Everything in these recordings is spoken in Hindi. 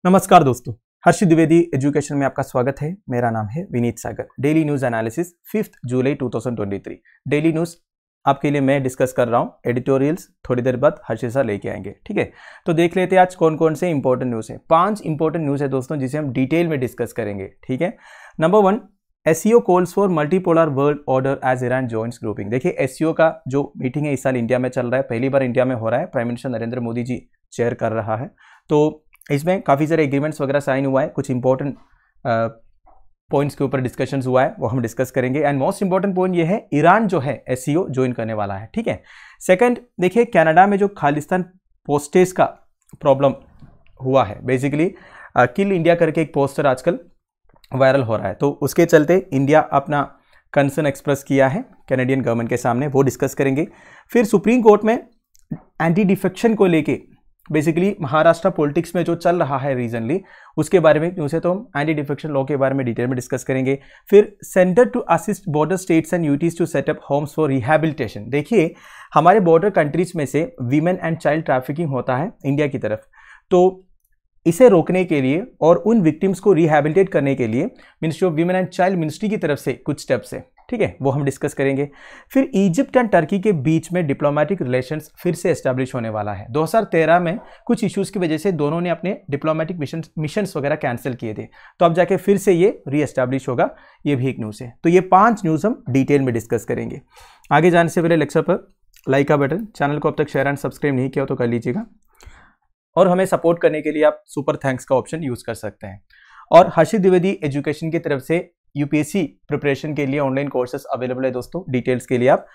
नमस्कार दोस्तों, हर्षित द्विवेदी एजुकेशन में आपका स्वागत है। मेरा नाम है विनीत सागर। डेली न्यूज एनालिसिस 5 जुलाई 2023। डेली न्यूज आपके लिए मैं डिस्कस कर रहा हूँ। एडिटोरियल्स थोड़ी देर बाद हर्षित सर लेके आएंगे, ठीक है। तो देख लेते हैं आज कौन कौन से इंपॉर्टेंट न्यूज़ है। 5 इंपॉर्टेंट न्यूज़ है दोस्तों, जिसे हम डिटेल में डिस्कस करेंगे, ठीक है। Number 1, SCO calls for multipolar world order as Iran joins grouping. देखिए SCO का जो मीटिंग है इस साल इंडिया में चल रहा है, पहली बार इंडिया में हो रहा है। Prime minister Narendra Modi ji chair कर रहा है। तो इसमें काफ़ी सारे एग्रीमेंट्स वगैरह साइन हुआ है। कुछ इंपॉर्टेंट पॉइंट्स के ऊपर डिस्कशंस हुआ है, वो हम डिस्कस करेंगे। एंड मोस्ट इंपॉर्टेंट पॉइंट ये है, ईरान जो है SCO ज्वाइन करने वाला है, ठीक है। सेकंड, देखिए कनाडा में जो खालिस्तान पोस्टेज का प्रॉब्लम हुआ है, बेसिकली किल इंडिया करके एक पोस्टर आजकल वायरल हो रहा है, तो उसके चलते इंडिया अपना कंसर्न एक्सप्रेस किया है कैनेडियन गवर्नमेंट के सामने, वो डिस्कस करेंगे। फिर सुप्रीम कोर्ट में एंटी डिफेक्शन को लेके बेसिकली महाराष्ट्र पॉलिटिक्स में जो चल रहा है रीजनली, उसके बारे में न्यूज़ है, तो हम एंटी डिफेक्शन लॉ के बारे में डिटेल में डिस्कस करेंगे। फिर centre to assist border states and UTs to set up homes for rehabilitation. देखिए हमारे बॉर्डर कंट्रीज में से वीमेन एंड चाइल्ड ट्रैफिकिंग होता है इंडिया की तरफ, तो इसे रोकने के लिए और उन विक्टिम्स को रिहैबिलिटेट करने के लिए ministry of women and child ministry की तरफ से कुछ स्टेप्स है, ठीक है, वो हम डिस्कस करेंगे। फिर इजिप्ट एंड टर्की के बीच में डिप्लोमेटिक रिलेशंस फिर से एस्टैब्लिश होने वाला है। 2013 में कुछ इश्यूज की वजह से दोनों ने अपने डिप्लोमेटिक मिशंस वगैरह कैंसिल किए थे, तो अब जाके फिर से ये रीएस्टैब्लिश होगा, ये भी एक न्यूज़ है। तो ये 5 न्यूज़ हम डिटेल में डिस्कस करेंगे। आगे जाने से पहले लेक्चर पर लाइक का बटन, चैनल को अब तक शेयर एंड सब्सक्राइब नहीं किया हो तो कर लीजिएगा, और हमें सपोर्ट करने के लिए आप सुपर थैंक्स का ऑप्शन यूज कर सकते हैं। और हर्षित द्विवेदी एजुकेशन की तरफ से यूपीएससी प्रिपरेशन के लिए ऑनलाइन कोर्सेज अवेलेबल है दोस्तों। डिटेल्स के लिए आप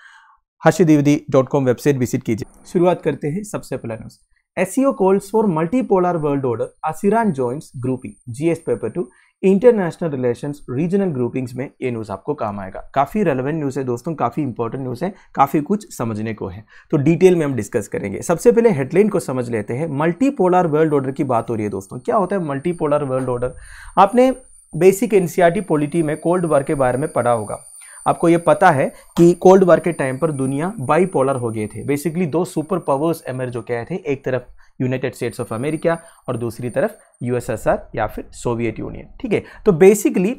harshitdvidi.com वेबसाइट विजिट कीजिए। शुरुआत करते हैं सबसे पहला news. SCO calls for multipolar world order as Iran joins grouping, GS paper 2 international relations regional groupings में ये न्यूज़ आपको काम आएगा। काफ़ी रेलेवेंट न्यूज़ है दोस्तों, काफ़ी इंपॉर्टेंट न्यूज़ है, काफ़ी कुछ समझने को है, तो डिटेल में हम डिस्कस करेंगे। सबसे पहले हेडलाइन को समझ लेते हैं। मल्टीपोलर वर्ल्ड ऑर्डर की बात हो रही है दोस्तों। क्या होता है मल्टीपोलर वर्ल्ड ऑर्डर? आपने बेसिक NCERT पॉलिटी में कोल्ड वॉर के बारे में पढ़ा होगा। आपको ये पता है कि कोल्ड वॉर के टाइम पर दुनिया बाईपोलर हो गए थे। बेसिकली 2 सुपर पावर्स एमर्ज हो गए थे, एक तरफ यूनाइटेड स्टेट्स ऑफ अमेरिका और दूसरी तरफ USSR या फिर सोवियत यूनियन, ठीक है। तो बेसिकली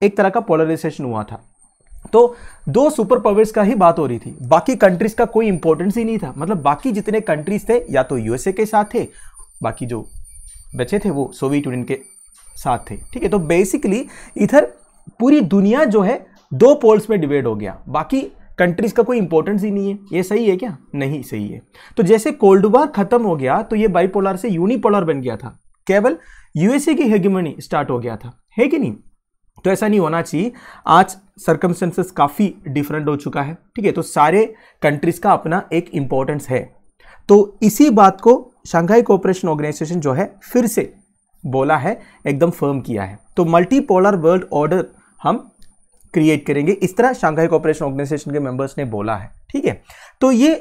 एक तरह का पोलराइजेशन हुआ था। तो 2 सुपर पावर्स का ही बात हो रही थी, बाकी कंट्रीज का कोई इंपॉर्टेंस ही नहीं था। मतलब बाकी जितने कंट्रीज थे या तो USA के साथ थे, बाकी जो बचे थे वो सोवियत यूनियन के साथ थे, ठीक है। तो बेसिकली इधर पूरी दुनिया जो है 2 पोल्स में डिवाइड हो गया, बाकी कंट्रीज का कोई इंपॉर्टेंस ही नहीं है। ये सही है क्या? नहीं सही है। तो जैसे कोल्ड वॉर खत्म हो गया तो ये बाइपोलर से यूनिपोलर बन गया था, केवल USA की हेगेमनी स्टार्ट हो गया था, है कि नहीं? तो ऐसा नहीं होना चाहिए। आज सर्कमस्टेंसेस काफी डिफरेंट हो चुका है, ठीक है। तो सारे कंट्रीज का अपना एक इंपॉर्टेंस है। तो इसी बात को शंघाई कोऑपरेशन ऑर्गेनाइजेशन जो है फिर से बोला है, एकदम फर्म किया है। तो मल्टीपोलर वर्ल्ड ऑर्डर हम क्रिएट करेंगे, इस तरह शंघाई कोऑपरेशन ऑर्गेनाइजेशन के मेंबर्स ने बोला है, ठीक है। तो ये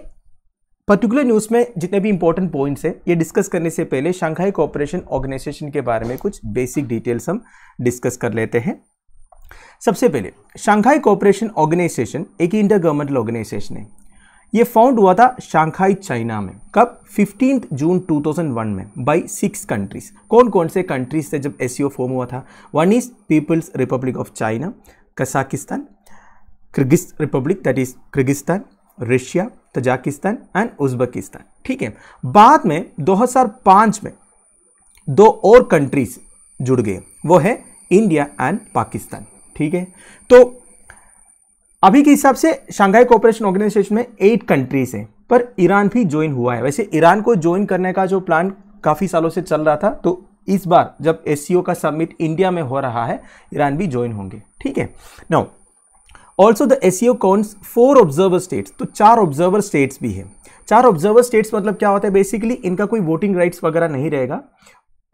पर्टिकुलर न्यूज़ में जितने भी इंपॉर्टेंट पॉइंट्स हैं, ये डिस्कस करने से पहले शंघाई कोऑपरेशन ऑर्गेनाइजेशन के बारे में कुछ बेसिक डिटेल्स हम डिस्कस कर लेते हैं। सबसे पहले शंघाई कोऑपरेशन ऑर्गेनाइजेशन एक इंटर गवर्नमेंटल ऑर्गेनाइजेशन है। ये फाउंड हुआ था शंघाई चाइना में। कब? 15 जून 2001 में बाई 6 कंट्रीज। कौन कौन से कंट्रीज थे जब SCO फॉर्म हुआ था? 1 is People's Republic of China, Kazakhstan, Kyrgyz Republic that is Kyrgyzstan, Russia, Tajikistan and Uzbekistan, ठीक है। बाद में 2005 में 2 और कंट्रीज जुड़ गए, वो है इंडिया एंड पाकिस्तान, ठीक है। तो अभी के हिसाब से शंघाई कोऑपरेशन ऑर्गेनाइजेशन में 8 कंट्रीज हैं, पर ईरान भी ज्वाइन हुआ है। वैसे ईरान को ज्वाइन करने का जो प्लान काफी सालों से चल रहा था, तो इस बार जब SCO का समिट इंडिया में हो रहा है, ईरान भी ज्वाइन होंगे, ठीक है। Now also the SCO counts 4 observer states, तो 4 ऑब्जर्वर स्टेट्स भी है। 4 ऑब्जर्वर स्टेट्स मतलब क्या होता है? बेसिकली इनका कोई वोटिंग राइट्स वगैरह नहीं रहेगा,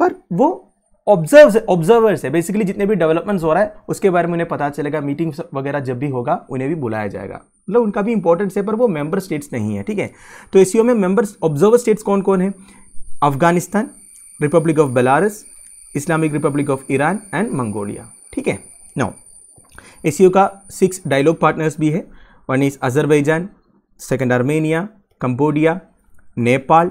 पर वो ऑब्जर्वर्स है। बेसिकली जितने भी डेवलपमेंट्स हो रहा है उसके बारे में उन्हें पता चलेगा, मीटिंग्स वगैरह जब भी होगा उन्हें भी बुलाया जाएगा, मतलब उनका भी इंपॉर्टेंस है, पर वो मेंबर स्टेट्स नहीं है, ठीक है। तो SCO में मेंबर्स ऑब्जर्वर स्टेट्स कौन कौन है? Afghanistan, Republic of Belarus, Islamic Republic of Iran and Mongolia, ठीक है। नाउ SCO का 6 डायलॉग पार्टनर्स भी है। 1 is Azerbaijan, 2 Armenia, Cambodia, Nepal,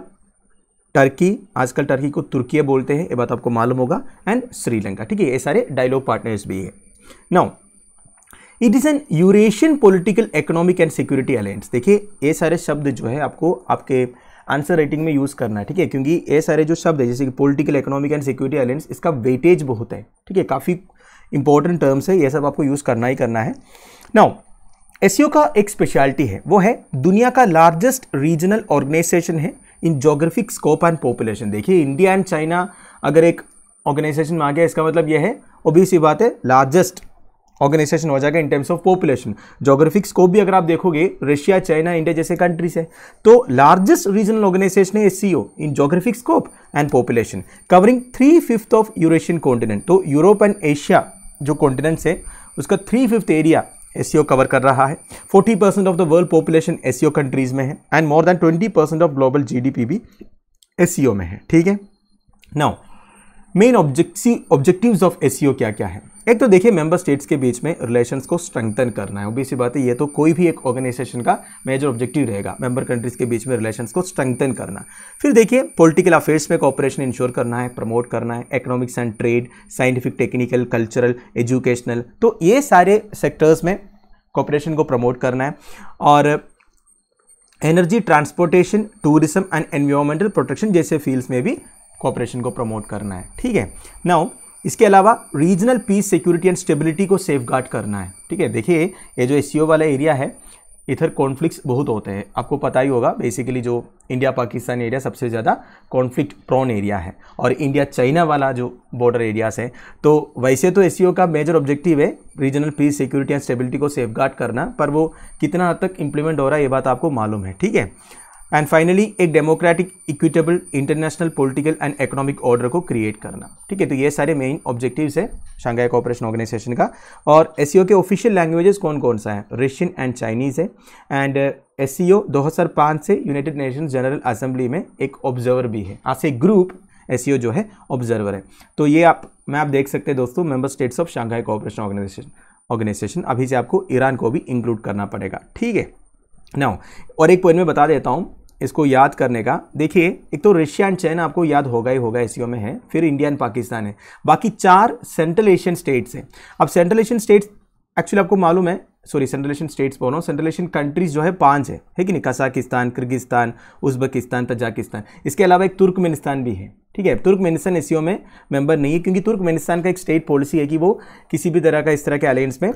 Turkey, आजकल टर्की को तुर्की बोलते हैं, ये बात आपको मालूम होगा, एंड श्रीलंका। ठीक है, ये सारे डायलॉग पार्टनर्स भी है। Now it is an Eurasian political economic and security alliance. देखिए ये सारे शब्द जो है आपको आपके आंसर राइटिंग में यूज करना है। ठीक है, क्योंकि ये सारे जो शब्द है जैसे कि political economic and security alliance, इसका वेटेज बहुत है। ठीक है, काफी इंपॉर्टेंट टर्म्स है, ये सब आपको यूज करना ही करना है। नाउ एससीओ का एक स्पेशलिटी है, वो है दुनिया का लार्जेस्ट रीजनल ऑर्गेनाइजेशन है इन ज्योग्राफिक स्कोप एंड पॉपुलेशन। देखिए इंडिया एंड चाइना अगर एक ऑर्गेनाइजेशन में आ गया, इसका मतलब यह है ऑब्वियस सी बात है लार्जेस्ट ऑर्गेनाइजेशन हो जाएगा in terms of population. Geographic scope भी अगर आप देखोगे, रशिया, चाइना, इंडिया जैसे कंट्रीज है, तो लार्जेस्ट रीजनल ऑर्गेनाइजेशन है SCO in geographic scope and population, covering 3/5 of Eurasian continent. तो यूरोप एंड एशिया जो कॉन्टिनेंट्स है उसका 3/5 एरिया एससीओ कवर कर रहा है। 40% of the world population SCO countries में है and more than 20% of global GDP भी एससीओ में है। ठीक है, now main objectives of SCO क्या क्या है? एक तो देखिए मेंबर स्टेट्स के बीच में रिलेशंस को स्ट्रेंथन करना है, ऑब्वियस सी बात है, ये तो कोई भी एक ऑर्गेनाइजेशन का मेजर ऑब्जेक्टिव रहेगा, मेंबर कंट्रीज के बीच में रिलेशंस को स्ट्रेंथन करना। फिर देखिए पॉलिटिकल अफेयर्स में कोऑपरेशन इंश्योर करना है, प्रमोट करना है, economics and trade, scientific, technical, cultural, educational, तो ये सारे सेक्टर्स में कोऑपरेशन को प्रमोट करना है। और energy, transportation, tourism and environmental protection जैसे फील्ड्स में भी कोऑपरेशन को प्रमोट करना है। ठीक है, नाउ इसके अलावा regional piece, security and stability को सेफगार्ड करना है। ठीक है, देखिए ये जो एससीओ वाला एरिया है, इधर कॉन्फ्लिक्ट्स बहुत होते हैं, आपको पता ही होगा। बेसिकली जो इंडिया पाकिस्तान एरिया सबसे ज़्यादा कॉन्फ्लिक्ट प्रोन एरिया है, और इंडिया चाइना वाला जो बॉर्डर एरियाज है, तो वैसे तो एससीओ का मेजर ऑब्जेक्टिव है regional piece, security and stability को सेफगार्ड करना, पर वो कितना हद तक इंप्लीमेंट हो रहा है ये बात आपको मालूम है। ठीक है, एंड फाइनली एक democratic, equitable, international political and economic order को क्रिएट करना। ठीक है, तो ये सारे मेन ऑब्जेक्टिव्स है शंघाई कोऑपरेशन ऑर्गेनाइजेशन का। और एससीओ के ऑफिशियल लैंग्वेजेस कौन कौन सा है? रशियन एंड चाइनीज है। एंड एससीओ 2005 से यूनाइटेड नेशंस जनरल असेंबली में एक ऑब्जर्वर भी है, आज से ग्रुप एससीओ जो है ऑब्जर्वर है। तो ये आप देख सकते हैं दोस्तों, member states of Shanghai cooperation Organisation. अभी से आपको ईरान को भी इंक्लूड करना पड़ेगा। ठीक है, नाउ और एक पॉइंट में बता देता हूँ इसको याद करने का। देखिए एक तो रशिया एंड चाइना आपको याद होगा ही होगा, एससीओ में है, फिर इंडिया एंड पाकिस्तान है, बाकी 4 सेंट्रल एशियन स्टेट्स हैं। अब सेंट्रल एशियन स्टेट्स एक्चुअली आपको मालूम है, सॉरी सेंट्रल एशियन स्टेट्स बोल रहा हूँ, सेंट्रल एशियन कंट्रीज जो है 5 है कि नहीं? कजाकिस्तान, किर्गिस्तान, उज्बेकिस्तान, तजाकिस्तान, इसके अलावा एक तुर्कमेनिस्तान भी है। ठीक है, तुर्कमेनिस्तान एससीओ में मेंबर नहीं है, क्योंकि तुर्कमेनिस्तान का एक स्टेट पॉलिसी है कि वो किसी भी तरह का इस तरह के अलायंस में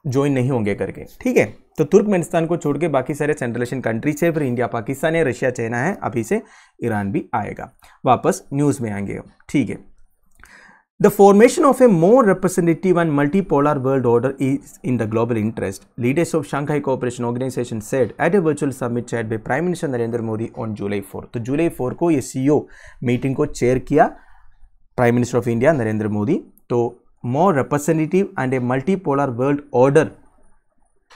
ज्वाइन नहीं होंगे करके। ठीक है, तो तुर्कमेनिस्तान को छोड़ के बाकी सारे सेंट्रल एशियन कंट्रीज है, फिर इंडिया पाकिस्तान है, रशिया चाइना है, अभी से ईरान भी आएगा। वापस न्यूज़ में आएंगे। ठीक है, the formation of a more representative and multipolar world order is in the global interest, leaders of Shanghai cooperation organisation said at a virtual summit chaired by prime minister Narendra Modi on July 4। तो जुलाई 4 को ये सीईओ मीटिंग को चेयर किया prime minister of India Narendra Modi. तो more representative and a multipolar world order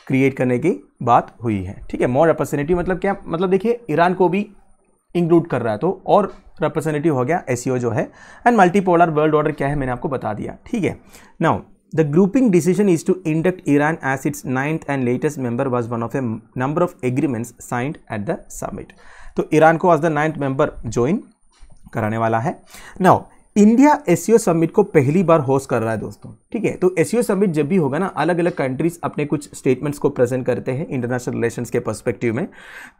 create करने की बात हुई है। ठीक है, मोर रिप्रेजेंटेटिव मतलब क्या? मतलब देखिए ईरान को भी इंक्लूड कर रहा है, तो और रिप्रेजेंटेटिव हो गया एससीओ जो है। एंड मल्टीपोलर वर्ल्ड ऑर्डर क्या है मैंने आपको बता दिया। ठीक है, now the grouping decision is to induct Iran as its 9th and latest member was one of a number of agreements signed at the summit. तो ईरान को आज द 9th मेंबर ज्वाइन कराने वाला है। नाउ इंडिया एससीओ समिट को पहली बार होस्ट कर रहा है दोस्तों। ठीक है, तो एससीओ समिट जब भी होगा ना, अलग अलग कंट्रीज अपने कुछ स्टेटमेंट्स को प्रेजेंट करते हैं इंटरनेशनल रिलेशंस के पर्सपेक्टिव में,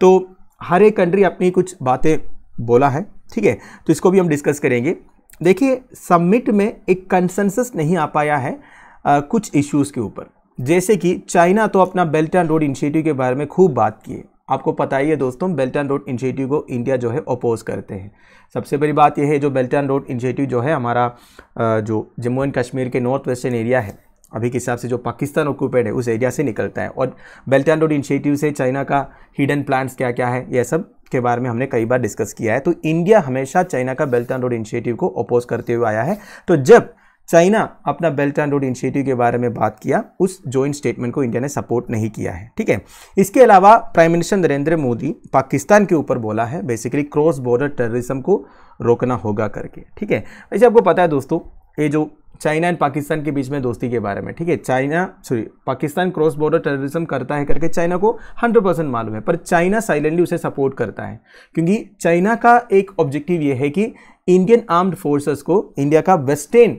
तो हर एक कंट्री अपनी कुछ बातें बोला है। ठीक है, तो इसको भी हम डिस्कस करेंगे। देखिए समिट में एक कंसेंसस नहीं आ पाया है कुछ इश्यूज़ के ऊपर, जैसे कि चाइना तो अपना बेल्ट एंड रोड इनिशिएटिव के बारे में खूब बात की है। आपको पता ही है दोस्तों, बेल्ट एंड रोड इनिशिएटिव को इंडिया जो है अपोज करते हैं। सबसे बड़ी बात यह है, जो बेल्ट एंड रोड इनिशिएटिव जो है हमारा जो जम्मू एंड कश्मीर के नॉर्थ वेस्टर्न एरिया है, अभी के हिसाब से जो पाकिस्तान ऑक्यूपाइड है उस एरिया से निकलता है, और बेल्ट एंड रोड इनिशिएटिव से चाइना का हिडन प्लान्स क्या क्या है, यह सब के बारे में हमने कई बार डिस्कस किया है। तो इंडिया हमेशा चाइना का बेल्ट एंड रोड इनिशिएटिव को अपोज करते हुए आया है। तो जब चाइना अपना बेल्ट एंड रोड इनिशिएटिव के बारे में बात किया, उस जॉइंट स्टेटमेंट को इंडिया ने सपोर्ट नहीं किया है। ठीक है, इसके अलावा प्राइम मिनिस्टर नरेंद्र मोदी पाकिस्तान के ऊपर बोला है बेसिकली क्रॉस बॉर्डर टेररिज्म को रोकना होगा करके। ठीक है, वैसे आपको पता है दोस्तों, ये जो चाइना एंड पाकिस्तान के बीच में दोस्ती के बारे में, ठीक है। पाकिस्तान क्रॉस बॉर्डर टेररिज्म करता है करके चाइना को 100% मालूम है, पर चाइना साइलेंटली उसे सपोर्ट करता है, क्योंकि चाइना का एक ऑब्जेक्टिव ये है कि इंडियन आर्म्ड फोर्सेस को इंडिया का वेस्टर्न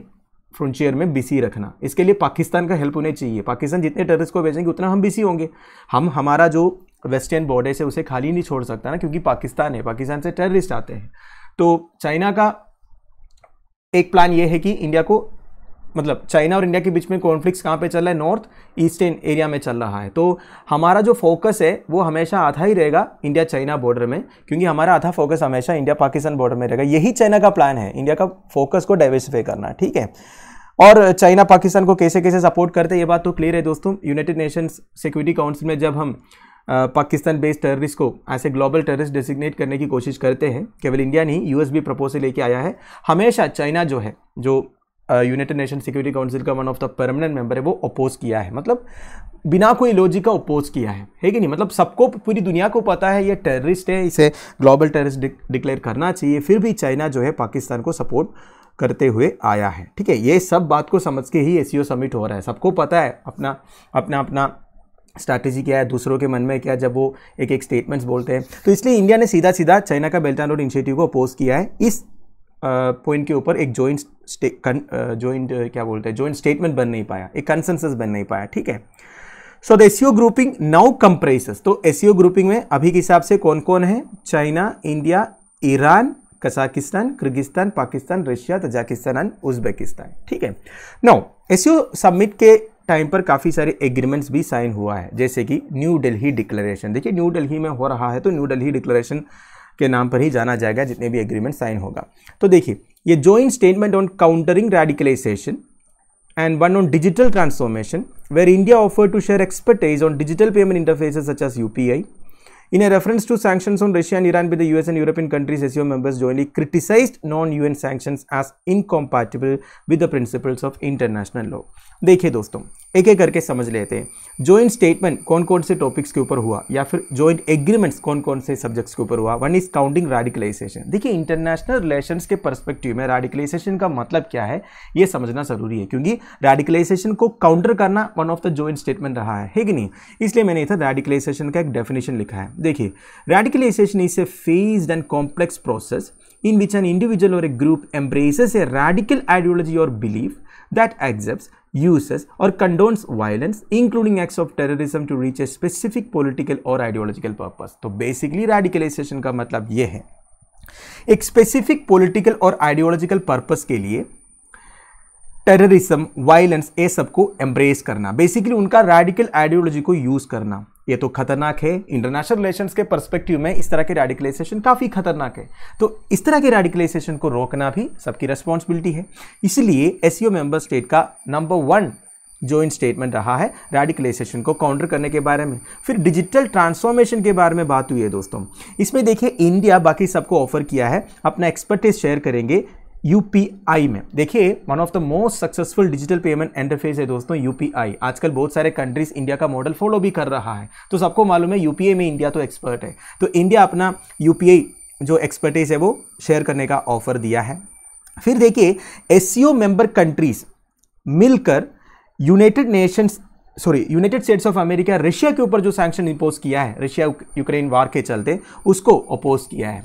फ्रंटियर में बिजी रखना। इसके लिए पाकिस्तान का हेल्प होनी चाहिए। पाकिस्तान जितने टेररिस्ट को भेजेंगे उतना हम बिजी होंगे। हमारा जो वेस्टर्न बॉर्डर से उसे खाली नहीं छोड़ सकता ना, क्योंकि पाकिस्तान है, पाकिस्तान से टेररिस्ट आते हैं। तो चाइना का एक प्लान ये है कि इंडिया को, मतलब चाइना और इंडिया के बीच में कॉन्फ्लिक्ट्स कहाँ पे चल रहा है, नॉर्थ ईस्टर्न एरिया में चल रहा है। तो हमारा जो फोकस है वो हमेशा आधा ही रहेगा इंडिया चाइना बॉर्डर में, क्योंकि हमारा आधा फोकस हमेशा इंडिया पाकिस्तान बॉर्डर में रहेगा। यही चाइना का प्लान है, इंडिया का फोकस को डाइवर्सिफाई करना, ठीक है। और चाइना पाकिस्तान को कैसे कैसे सपोर्ट करते हैं ये बात तो क्लियर है दोस्तों। यूनाइटेड नेशंस सिक्योरिटी काउंसिल में जब हम पाकिस्तान बेस्ड टेररिस्ट को ऐसे ग्लोबल टेररिस्ट डेसिग्नेट करने की कोशिश करते हैं, केवल इंडिया नहीं, यूएस भी प्रपोजल लेके आया है। हमेशा चाइना जो है, जो यूनाइटेड नेशन सिक्योरिटी काउंसिल का one of the permanent member है, वो अपोज किया है, मतलब बिना कोई लॉजिक का अपोज किया है कि नहीं। मतलब सबको, पूरी दुनिया को पता है ये टेररिस्ट है, इसे ग्लोबल टेररिस्ट डिक्लेयर करना चाहिए, फिर भी चाइना जो है पाकिस्तान को सपोर्ट करते हुए आया है, ठीक है। ये सब बात को समझ के ही एससीओ समिट हो रहा है। सबको पता है अपना स्ट्रैटेजी क्या है, दूसरों के मन में क्या, जब वो एक स्टेटमेंट्स बोलते हैं। तो इसलिए इंडिया ने सीधा सीधा चाइना का बेल्ट एंड रोड इनिशिएटिव को अपोज किया है। इस पॉइंट के ऊपर एक जॉइंट स्टेटमेंट बन नहीं पाया, एक कंसेंसस बन नहीं पाया, ठीक है। So the SCO grouping now comprises, तो एससीओ ग्रुपिंग में अभी के हिसाब से कौन कौन है, China, India, Iran, Kazakhstan, Kyrgyzstan, Pakistan, Russia, Tajikistan and Uzbekistan, ठीक है। नाउ एससीओ समिट के टाइम पर काफ़ी सारे एग्रीमेंट्स भी साइन हुआ है, जैसे कि न्यू दिल्ली डिक्लेरेशन। देखिए न्यू दिल्ली में हो रहा है तो न्यू दिल्ली डिक्लेरेशन के नाम पर ही जाना जाएगा जितने भी एग्रीमेंट साइन होगा। तो देखिए ये joint statement on countering radicalisation and one on digital transformation, where India offered to share expertise on digital payment interfaces such as UPI. In a reference to sanctions on Russia and Iran by the US and European countries, SCO members jointly criticized non-UN sanctions as incompatible with the principles of international law. देखिए दोस्तों, एक एक करके समझ लेते हैं। जॉइंट स्टेटमेंट कौन कौन से टॉपिक्स के ऊपर हुआ, या फिर जॉइंट एग्रीमेंट्स कौन कौन से सब्जेक्ट्स के ऊपर हुआ। One is counting radicalisation. देखिए इंटरनेशनल रिलेशंस के पर्सपेक्टिव में रेडिकलाइजेशन का मतलब क्या है ये समझना जरूरी है, क्योंकि रेडिकलाइजेशन को काउंटर करना one of the joint statement रहा है कि नहीं। इसलिए मैंने इधर रेडिकलाइजेशन का एक डेफिनेशन लिखा है। देखिए radicalisation is a phased and complex process in which an individual or a group embraces a radical ideology or belief that accepts, uses or condones violence, including acts of terrorism, to reach a specific political or ideological purpose. तो basically radicalization का मतलब ये है, एक specific political और ideological purpose के लिए टेररिज्म, वायलेंस, ये सबको एम्ब्रेस करना, बेसिकली उनका रेडिकल आइडियोलॉजी को यूज करना। ये तो खतरनाक है। इंटरनेशनल रिलेशंस के पर्सपेक्टिव में इस तरह के रेडिकलाइजेशन काफ़ी खतरनाक है। तो इस तरह के रेडिकलाइजेशन को रोकना भी सबकी रिस्पॉन्सिबिलिटी है। इसलिए एससीओ मेंबर स्टेट का नंबर 1 जॉइंट स्टेटमेंट रहा है रेडिकलाइजेशन को काउंटर करने के बारे में। फिर डिजिटल ट्रांसफॉर्मेशन के बारे में बात हुई है दोस्तों। इसमें देखिए इंडिया बाकी सबको ऑफर किया है, अपना एक्सपर्टीज शेयर करेंगे यूपीआई में। देखिए one of the most successful digital payment interface है दोस्तों यूपीआई। आजकल बहुत सारे कंट्रीज इंडिया का मॉडल फॉलो भी कर रहा है, तो सबको मालूम है यूपीआई में इंडिया तो एक्सपर्ट है। तो इंडिया अपना यूपीआई जो एक्सपर्टीज है वो शेयर करने का ऑफर दिया है। फिर देखिए एससीओ मेंबर कंट्रीज मिलकर United states of America Russia के ऊपर जो सैंक्शन इंपोज किया है, रशिया यूक्रेन वार के चलते, उसको अपोज किया है।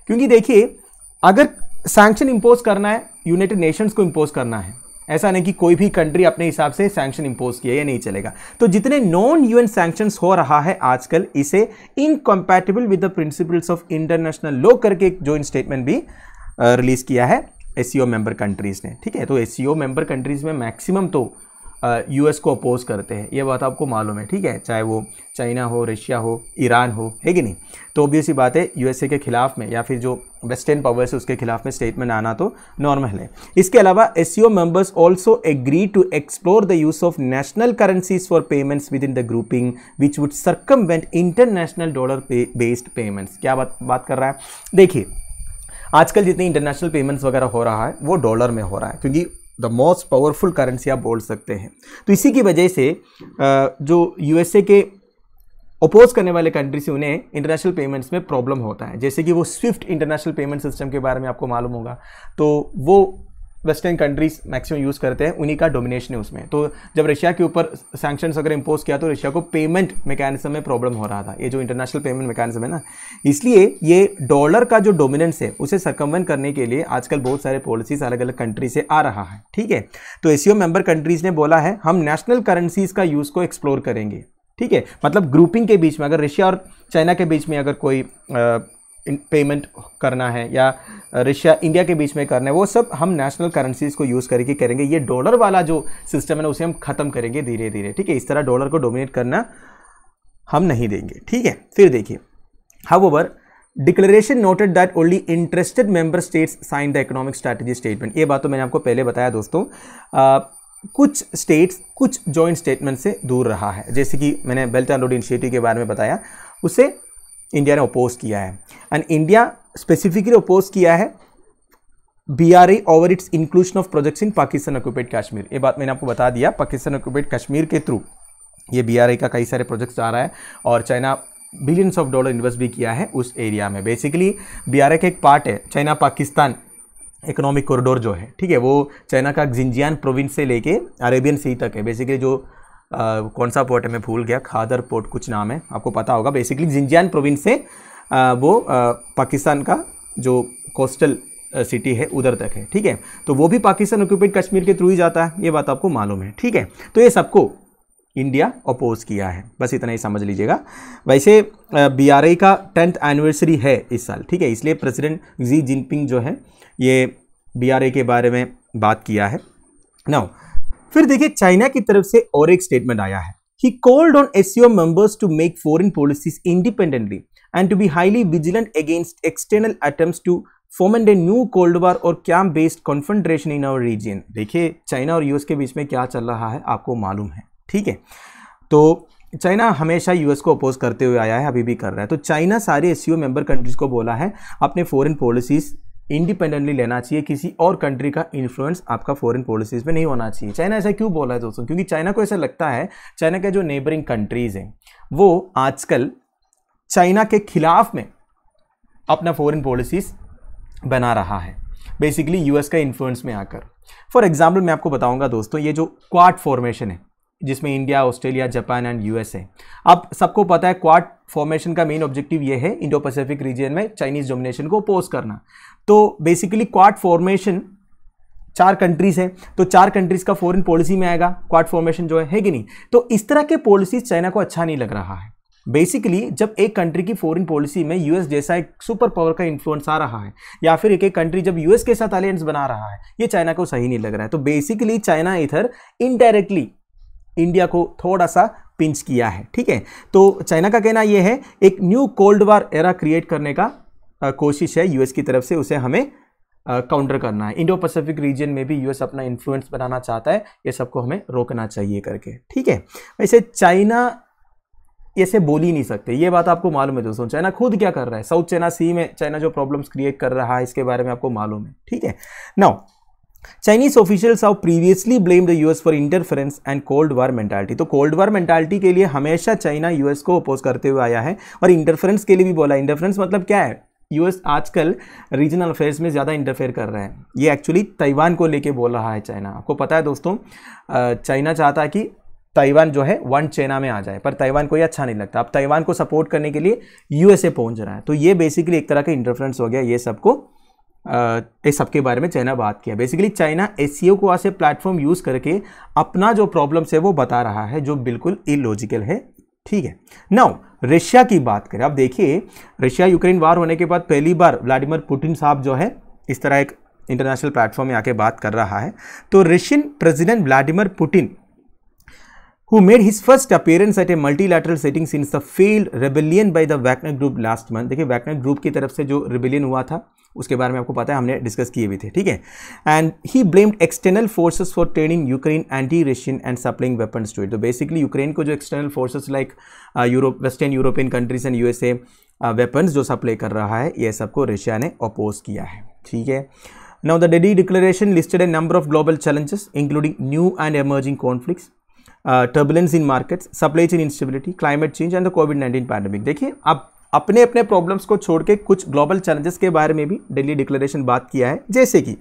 क्योंकि देखिए अगर सैंक्शन इंपोज करना है, यूनाइटेड नेशंस को इंपोज करना है, ऐसा नहीं कि कोई भी कंट्री अपने हिसाब से सैंक्शन इंपोज किया, ये नहीं चलेगा। तो जितने नॉन यूएन सैंक्शंस हो रहा है आजकल, इसे incompatible with the principles of international law करके एक जॉइंट स्टेटमेंट भी रिलीज किया है एससीओ मेंबर कंट्रीज ने, ठीक है। तो एससीओ मेंबर कंट्रीज में मैक्सिमम तो यूएस को अपोज करते हैं, ये बात आपको मालूम है, ठीक है। चाहे वो चाइना हो, रशिया हो, ईरान हो, है कि नहीं। तो ऑब्वियस ही बात है यूएसए के खिलाफ में या फिर जो वेस्टर्न पावर्स है उसके खिलाफ में स्टेटमेंट आना तो नॉर्मल है। इसके अलावा SCO members also agree to explore the use of national currencies for payments within the grouping which would circumvent international dollar based payments. क्या बात कर रहा है, देखिए आजकल जितनी इंटरनेशनल पेमेंट्स वगैरह हो रहा है वो डॉलर में हो रहा है, क्योंकि द मोस्ट पावरफुल करेंसी आप बोल सकते हैं। तो इसी की वजह से जो यूएसए के अपोज करने वाले कंट्री से उन्हें इंटरनेशनल पेमेंट्स में प्रॉब्लम होता है। जैसे कि वो स्विफ्ट इंटरनेशनल पेमेंट सिस्टम के बारे में आपको मालूम होगा, तो वो वेस्टर्न कंट्रीज मैक्सिमम यूज़ करते हैं, उन्हीं का डोमिनेशन है उसमें। तो जब रशिया के ऊपर सैंक्शंस अगर इम्पोज किया तो रशिया को पेमेंट मैकेनिज्म में प्रॉब्लम हो रहा था, ये जो इंटरनेशनल पेमेंट मैकेनिज्म है ना, इसलिए ये डॉलर का जो डोमिनेंस है उसे सर्कमवेंट करने के लिए आजकल बहुत सारे पॉलिसीज अलग अलग कंट्री से आ रहा है, ठीक है। तो एसीओ मेंबर कंट्रीज ने बोला है हम नेशनल करेंसीज का यूज़ को एक्सप्लोर करेंगे, ठीक है। मतलब ग्रुपिंग के बीच में अगर रशिया और चाइना के बीच में अगर कोई पेमेंट करना है या रशिया इंडिया के बीच में करना है, वो सब हम नेशनल करेंसीज को यूज़ करके करेंगे। ये डॉलर वाला जो सिस्टम है ना उसे हम ख़त्म करेंगे धीरे धीरे, ठीक है। इस तरह डॉलर को डोमिनेट करना हम नहीं देंगे, ठीक है। फिर देखिए, however declaration noted that only interested member states sign the economic strategy statement. ये बात तो मैंने आपको पहले बताया दोस्तों। कुछ स्टेट्स कुछ जॉइंट स्टेटमेंट से दूर रहा है, जैसे कि मैंने बेल्ट एंड रोड इनिशिएटिव के बारे में बताया, उसे इंडिया ने अपोज किया है। एंड इंडिया स्पेसिफिकली अपोज किया है BRI over it's inclusion of projects in Pakistan occupied Kashmir. ये बात मैंने आपको बता दिया, पाकिस्तान ऑक्यूपाइड कश्मीर के थ्रू ये BRI का कई सारे प्रोजेक्ट्स आ रहा है और China billions of dollar invest भी किया है उस एरिया में। बेसिकली BRI का एक पार्ट है चाइना पाकिस्तान इकोनॉमिक कॉरिडोर जो है, ठीक है, वो चाइना का जिंजियान प्रोविंस से लेके अरेबियन सी तक है। बेसिकली जो कौन सा पोर्ट है मैं भूल गया, खादर पोर्ट कुछ नाम है, आपको पता होगा। बेसिकली जिंजियान प्रोविंस से वो पाकिस्तान का जो कोस्टल सिटी है उधर तक है, ठीक है। तो वो भी पाकिस्तान ऑक्यूपाइड कश्मीर के थ्रू ही जाता है, ये बात आपको मालूम है, ठीक है। तो ये सबको इंडिया अपोज किया है, बस इतना ही समझ लीजिएगा। वैसे BRI का 10th एनिवर्सरी है इस साल, ठीक है, इसलिए प्रेसिडेंट जी जिनपिंग जो है ये BRI के बारे में बात किया है। नाउ फिर देखिए, चाइना की तरफ से और एक स्टेटमेंट आया है। He called on SCO members to make foreign policies independently and to be highly vigilant against external attempts to foment a new Cold War or camp-based confrontation in our region। देखिए, चाइना और यूएस के बीच में क्या चल रहा है आपको मालूम है, ठीक है। तो चाइना हमेशा यूएस को अपोज करते हुए आया है, अभी भी कर रहा है। तो चाइना सारे SCO मेंबर कंट्रीज को बोला है अपने फॉरेन पॉलिसीज इंडिपेंडेंटली लेना चाहिए, किसी और कंट्री का इन्फ्लुएंस आपका फॉरेन पॉलिसीज में नहीं होना चाहिए। चाइना ऐसा क्यों बोला है दोस्तों? क्योंकि चाइना को ऐसा लगता है चाइना के जो नेबरिंग कंट्रीज हैं वो आजकल चाइना के खिलाफ में अपना फॉरेन पॉलिसीज बना रहा है, बेसिकली यूएस का इन्फ्लुएंस में आकर। फॉर एग्जाम्पल मैं आपको बताऊंगा दोस्तों, ये जो क्वाड फॉर्मेशन है जिसमें India, Australia, Japan and US है। अब सबको पता है क्वाड फॉर्मेशन का मेन ऑब्जेक्टिव ये है इंडो पैसिफिक रीजन में चाइनीज डोमिनेशन को अपोज करना। तो बेसिकली क्वाड फॉर्मेशन 4 कंट्रीज है, तो 4 कंट्रीज का फॉरेन पॉलिसी में आएगा क्वाड फॉर्मेशन जो है कि नहीं। तो इस तरह के पॉलिसीज चाइना को अच्छा नहीं लग रहा है। बेसिकली जब एक कंट्री की फॉरेन पॉलिसी में यूएस जैसा एक सुपर पावर का इन्फ्लुएंस आ रहा है, या फिर एक कंट्री जब यूएस के साथ अलायंस बना रहा है, ये चाइना को सही नहीं लग रहा है। तो बेसिकली चाइना इधर इनडायरेक्टली इंडिया को थोड़ा सा पिंच किया है, ठीक है। तो चाइना का कहना यह है एक new cold war era create करने का कोशिश है यूएस की तरफ से, उसे हमें काउंटर करना है। इंडो पैसिफिक रीजन में भी यूएस अपना इन्फ्लुएंस बनाना चाहता है, ये सबको हमें रोकना चाहिए करके, ठीक है। वैसे चाइना ऐसे बोल ही नहीं सकते, ये बात आपको मालूम है दोस्तों। चाइना खुद क्या कर रहा है, साउथ चाइना सी में चाइना जो प्रॉब्लम्स क्रिएट कर रहा है इसके बारे में आपको मालूम है, ठीक है। Now Chinese officials have previously blamed the US for interference and Cold War mentality। तो Cold War mentality के लिए हमेशा चाइना यूएस को अपोज करते हुए आया है, और इंटरफेरेंस के लिए भी बोला। इंटरफेरेंस मतलब क्या है? यूएस आजकल रीजनल अफेयर्स में ज़्यादा इंटरफेयर कर रहा है। ये एक्चुअली ताइवान को लेके बोल रहा है चाइना। आपको पता है दोस्तों, चाइना चाहता है कि ताइवान जो है वन चाइना में आ जाए, पर ताइवान को ये अच्छा नहीं लगता। अब ताइवान को सपोर्ट करने के लिए यूएसए पहुंच रहा है। तो ये बेसिकली एक तरह का इंटरफेरेंस हो गया। ये सबको इस सबके बारे में चाइना बात किया। बेसिकली चाइना एससीओ को ऐसे प्लेटफॉर्म यूज़ करके अपना जो प्रॉब्लम्स है वो बता रहा है, जो बिल्कुल इलॉजिकल है, ठीक है। नाउ रशिया की बात करें। अब देखिए, रशिया यूक्रेन वार होने के बाद पहली बार व्लादिमीर पुतिन साहब जो है इस तरह एक इंटरनेशनल प्लेटफॉर्म में आके बात कर रहा है। तो Russian president Vladimir Putin who made his first appearance at a multilateral setting since the failed rebellion by the Wagner Group last month। देखिए, वैगनर ग्रुप की तरफ से जो रिबेलियन हुआ था उसके बारे में आपको पता है, हमने डिस्कस किए भी थे, ठीक है। And he blamed external forces for training Ukraine anti Russian and supplying weapons to it. तो बेसिकली यूक्रेन को जो external forces like Europe, western European countries and USA weapons जो सप्लाई कर रहा है, ये सबको रशिया ने अपोज किया है, ठीक है। Now the daily declaration listed A number of global challenges including new and emerging conflicts, turbulence in markets, supply chain instability, climate change and the covid pandemic. देखिए, अब अपने अपने प्रॉब्लम्स को छोड़ के कुछ ग्लोबल चैलेंजेस के बारे में भी दिल्ली डिक्लेरेशन बात किया है, जैसे कि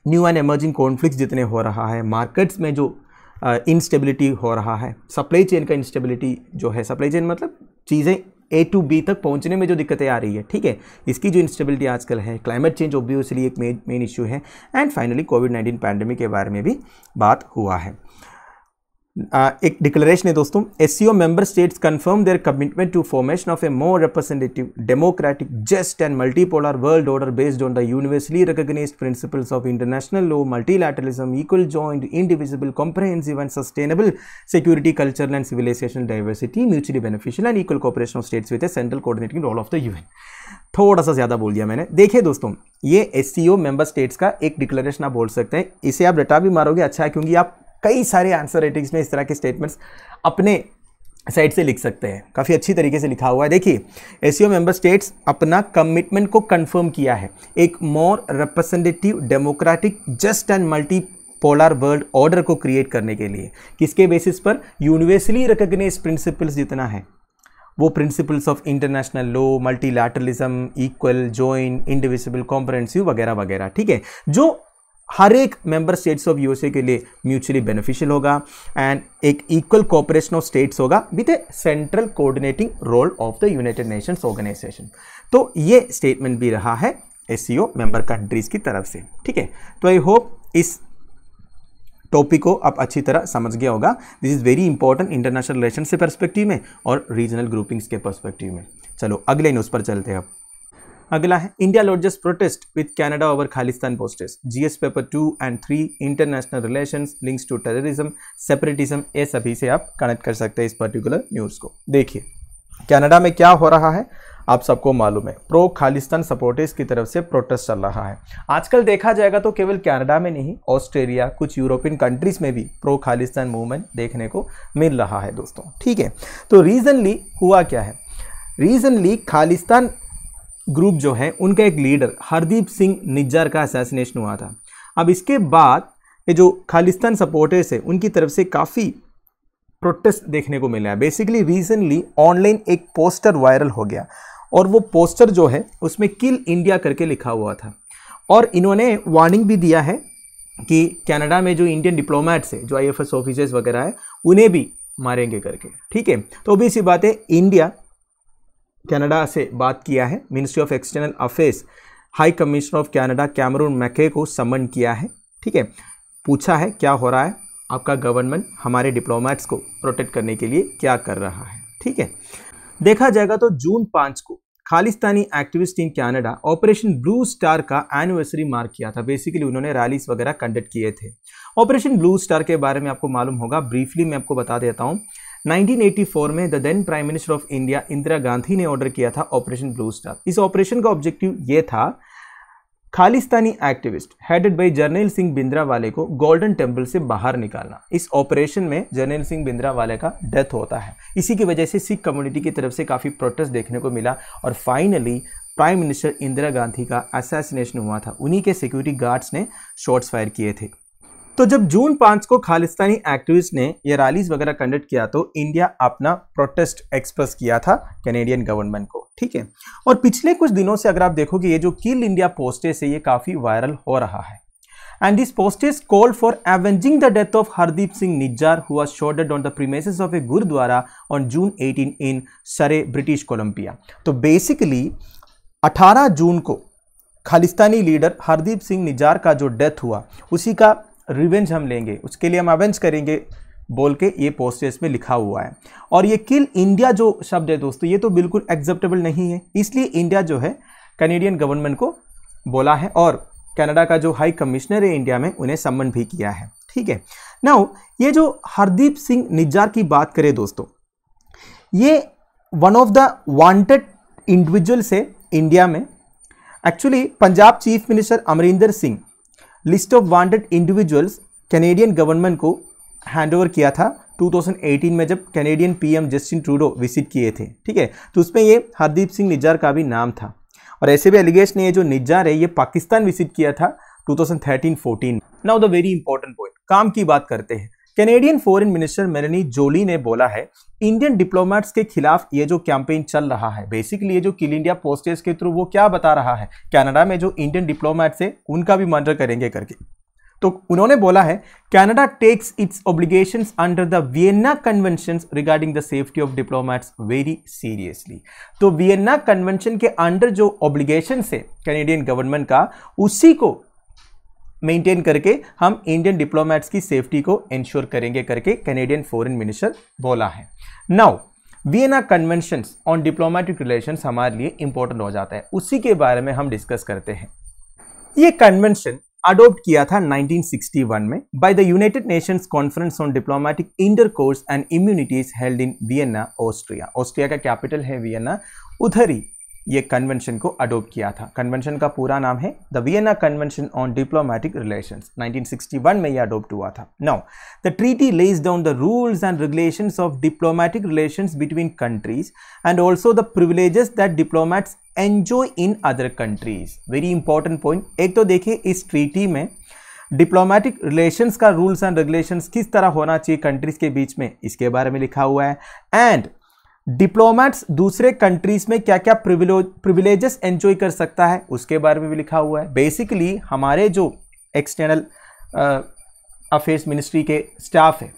न्यू एंड एमर्जिंग कॉन्फ्लिक्ट्स जितने हो रहा है, मार्केट्स में जो इंस्टेबिलिटी हो रहा है, सप्लाई चेन का इंस्टेबिलिटी जो है, सप्लाई चेन मतलब चीज़ें A to B तक पहुंचने में जो दिक्कतें आ रही है, ठीक है, इसकी जो इंस्टेबिलिटी आजकल है, क्लाइमेट चेंज ऑब्वियसली एक मेन इश्यू है, एंड फाइनली कोविड-19 पैंडेमिक के बारे में भी बात हुआ है। एक डिक्लेरेशन है दोस्तों, SCO member states confirm their commitment to formation of a more representative democratic just and multipolar world order based on the universally recognised principles of international law, multilateralism, equal joint indivisible comprehensive and sustainable security, cultural and civilisational diversity, mutually beneficial and equal cooperation of states with a central coordinating role of the UN। थोड़ा सा ज़्यादा बोल दिया मैंने। देखिए दोस्तों, ये SCO मेंबर स्टेट्स का एक डिक्लेरेशन आप बोल सकते हैं, इसे आप रटा भी मारोगे अच्छा है, क्योंकि आप कई सारे आंसर राइटिंग्स में इस तरह के स्टेटमेंट्स अपने साइड से लिख सकते हैं, काफ़ी अच्छी तरीके से लिखा हुआ है। देखिए, SCO मेंबर स्टेट्स अपना कमिटमेंट को कंफर्म किया है एक more representative democratic just and multi polar world order को क्रिएट करने के लिए। किसके बेसिस पर? यूनिवर्सली रिकॉग्नाइज प्रिंसिपल्स जितना है वो principles of international law, multilateralism, equal, joint, indivisible, comprehensive वगैरह वगैरह, ठीक है, जो हर एक मेंबर स्टेट्स ऑफ USA के लिए म्यूचुअली बेनिफिशियल होगा एंड एक इक्वल कोऑपरेशन ऑफ स्टेट्स होगा with a central coordinating role of the United Nations Organisation. तो ये स्टेटमेंट भी रहा है SCO मेंबर कंट्रीज की तरफ से, ठीक है। तो आई होप इस टॉपिक को आप अच्छी तरह समझ गया होगा। This is very important international relation से पर्सपेक्टिव में और रीजनल ग्रुपिंग्स के पर्सपेक्टिव में। चलो अगले न्यूज़ पर चलते हैं। अब अगला है, India launches protest with Canada over Khalistan postage, GS paper 2 and 3, international relations, links to terrorism, separatism, ये सभी से आप कनेक्ट कर सकते हैं इस पर्टिकुलर न्यूज़ को। देखिए, कनाडा में क्या हो रहा है आप सबको मालूम है, प्रो खालिस्तान सपोर्टर्स की तरफ से प्रोटेस्ट चल रहा है। आजकल देखा जाएगा तो केवल कनाडा में नहीं, ऑस्ट्रेलिया, कुछ यूरोपियन कंट्रीज में भी प्रो खालिस्तान मूवमेंट देखने को मिल रहा है दोस्तों, ठीक है। तो रीजनली हुआ क्या है, रीजनली खालिस्तान ग्रुप जो है उनका एक लीडर हरदीप सिंह निज्जर का असैसिनेशन हुआ था। अब इसके बाद ये जो खालिस्तान सपोर्टर्स है उनकी तरफ से काफ़ी प्रोटेस्ट देखने को मिला है। बेसिकली रीसेंटली ऑनलाइन एक पोस्टर वायरल हो गया और वो पोस्टर जो है उसमें किल इंडिया करके लिखा हुआ था और इन्होंने वार्निंग भी दिया है कि कनाडा में जो इंडियन डिप्लोमेट्स है, जो IFS ऑफिसर्स वगैरह है, उन्हें भी मारेंगे करके, ठीक है। तो भी सी बात है, इंडिया कनाडा से बात किया है, ministry of External Affairs high commissioner of Canada Cameron MacKay को समन किया है, ठीक है। पूछा है क्या हो रहा है, आपका गवर्नमेंट हमारे डिप्लोमेट्स को प्रोटेक्ट करने के लिए क्या कर रहा है, ठीक है। देखा जाएगा तो जून 5 को Khalistani activist in Canada operation blue star का एनिवर्सरी मार्क किया था। बेसिकली उन्होंने रैलीज वगैरह कंडक्ट किए थे। ऑपरेशन ब्लू स्टार के बारे में आपको मालूम होगा, ब्रीफली मैं आपको बता देता हूँ। 1984 में the then prime minister of India Indira Gandhi ने ऑर्डर किया था ऑपरेशन ब्लू स्टार। इस ऑपरेशन का ऑब्जेक्टिव ये था, Khalistani activist headed by Jarnail Singh Bhindranwale को गोल्डन टेम्पल से बाहर निकालना। इस ऑपरेशन में जर्नैल सिंह भिंद्रावाले का डेथ होता है। इसी की वजह से सिख कम्युनिटी की तरफ से काफ़ी प्रोटेस्ट देखने को मिला और finally prime minister Indira Gandhi का असैसिनेशन हुआ था। उन्हीं के सिक्योरिटी गार्ड्स ने शॉट्स फायर किए थे। तो जब जून 5 को खालिस्तानी एक्टिविस्ट ने ये रैलीज वगैरह कंडक्ट किया तो इंडिया अपना प्रोटेस्ट एक्सप्रेस किया था कैनेडियन गवर्नमेंट को, ठीक है। और पिछले कुछ दिनों से अगर आप देखोगे ये जो किल इंडिया पोस्टेज है ये काफ़ी वायरल हो रहा है। And this postage call for avenging the death of Hardeep Singh Nijjar who was shot dead on the premises of a gurdwara on June 18 in Surrey, British Columbia. तो बेसिकली 18 जून को खालिस्तानी लीडर हरदीप सिंह निज्जर का जो डेथ हुआ उसी का रिवेंज हम लेंगे, उसके लिए हम अवेंज करेंगे बोल के ये पोस्टर्स में लिखा हुआ है। और ये किल इंडिया जो शब्द है दोस्तों ये तो बिल्कुल एक्सेप्टेबल नहीं है, इसलिए इंडिया जो है कैनेडियन गवर्नमेंट को बोला है और कनाडा का जो हाई कमिश्नर है इंडिया में उन्हें सम्मन भी किया है, ठीक है। नाउ ये जो हरदीप सिंह निज्जर की बात करें दोस्तों, ये one of the wanted individuals है इंडिया में। Actually Punjab chief minister Amarinder Singh list of wanted individuals Canadian government को हैंडओवर किया था 2018 में जब Canadian PM Justin Trudeau visit किए थे, ठीक है। तो उसमें ये हरदीप सिंह निज्जर का भी नाम था और ऐसे भी एलिगेशन ये जो निज्जर है ये पाकिस्तान विजिट किया था 2013-14। Now the very important point, काम की बात करते हैं। कैनेडियन फॉरेन मिनिस्टर मेलेनी जोली ने बोला है इंडियन डिप्लोमेट्स के खिलाफ ये जो कैंपेन चल रहा है, बेसिकली ये जो किल इंडिया पोस्टर्स के थ्रू वो क्या बता रहा है, कनाडा में जो इंडियन डिप्लोमेट्स है उनका भी मर्डर करेंगे करके। तो उन्होंने बोला है Canada takes its obligations under the Vienna Conventions regarding the safety of diplomats very seriously. तो वियना कन्वेंशन के अंडर जो ऑब्लिगेशंस है कैनेडियन गवर्नमेंट का, उसी को मेंटेन करके हम इंडियन डिप्लोमेट्स की सेफ्टी को इंश्योर करेंगे करके कैनेडियन फॉरेन मिनिस्टर बोला है। Now Vienna Conventions on diplomatic relations हमारे लिए इंपॉर्टेंट हो जाता है, उसी के बारे में हम डिस्कस करते हैं। ये कन्वेंशन अडॉप्ट किया था 1961 में by the United Nations conference on diplomatic intercourse and immunities held in Vienna, Austria. Austria का कैपिटल है वियना, उधर ही ये कन्वेंशन को अडॉप्ट किया था। कन्वेंशन का पूरा नाम है the Vienna convention on diplomatic relations. 1961 में ये अडॉप्ट हुआ था। Now the treaty lays down the rules and regulations of diplomatic relations between countries and also the privileges that diplomats enjoy in other countries. Very important point. एक तो देखिए इस ट्रीटी में डिप्लोमेटिक रिलेशंस का रूल्स एंड रेगुलेशंस किस तरह होना चाहिए कंट्रीज के बीच में, इसके बारे में लिखा हुआ है। एंड डिप्लोमेट्स दूसरे कंट्रीज में क्या क्या प्रिविलेजेस एंजॉय कर सकता है उसके बारे में भी लिखा हुआ है। बेसिकली हमारे जो एक्सटर्नल अफेयर्स मिनिस्ट्री के स्टाफ है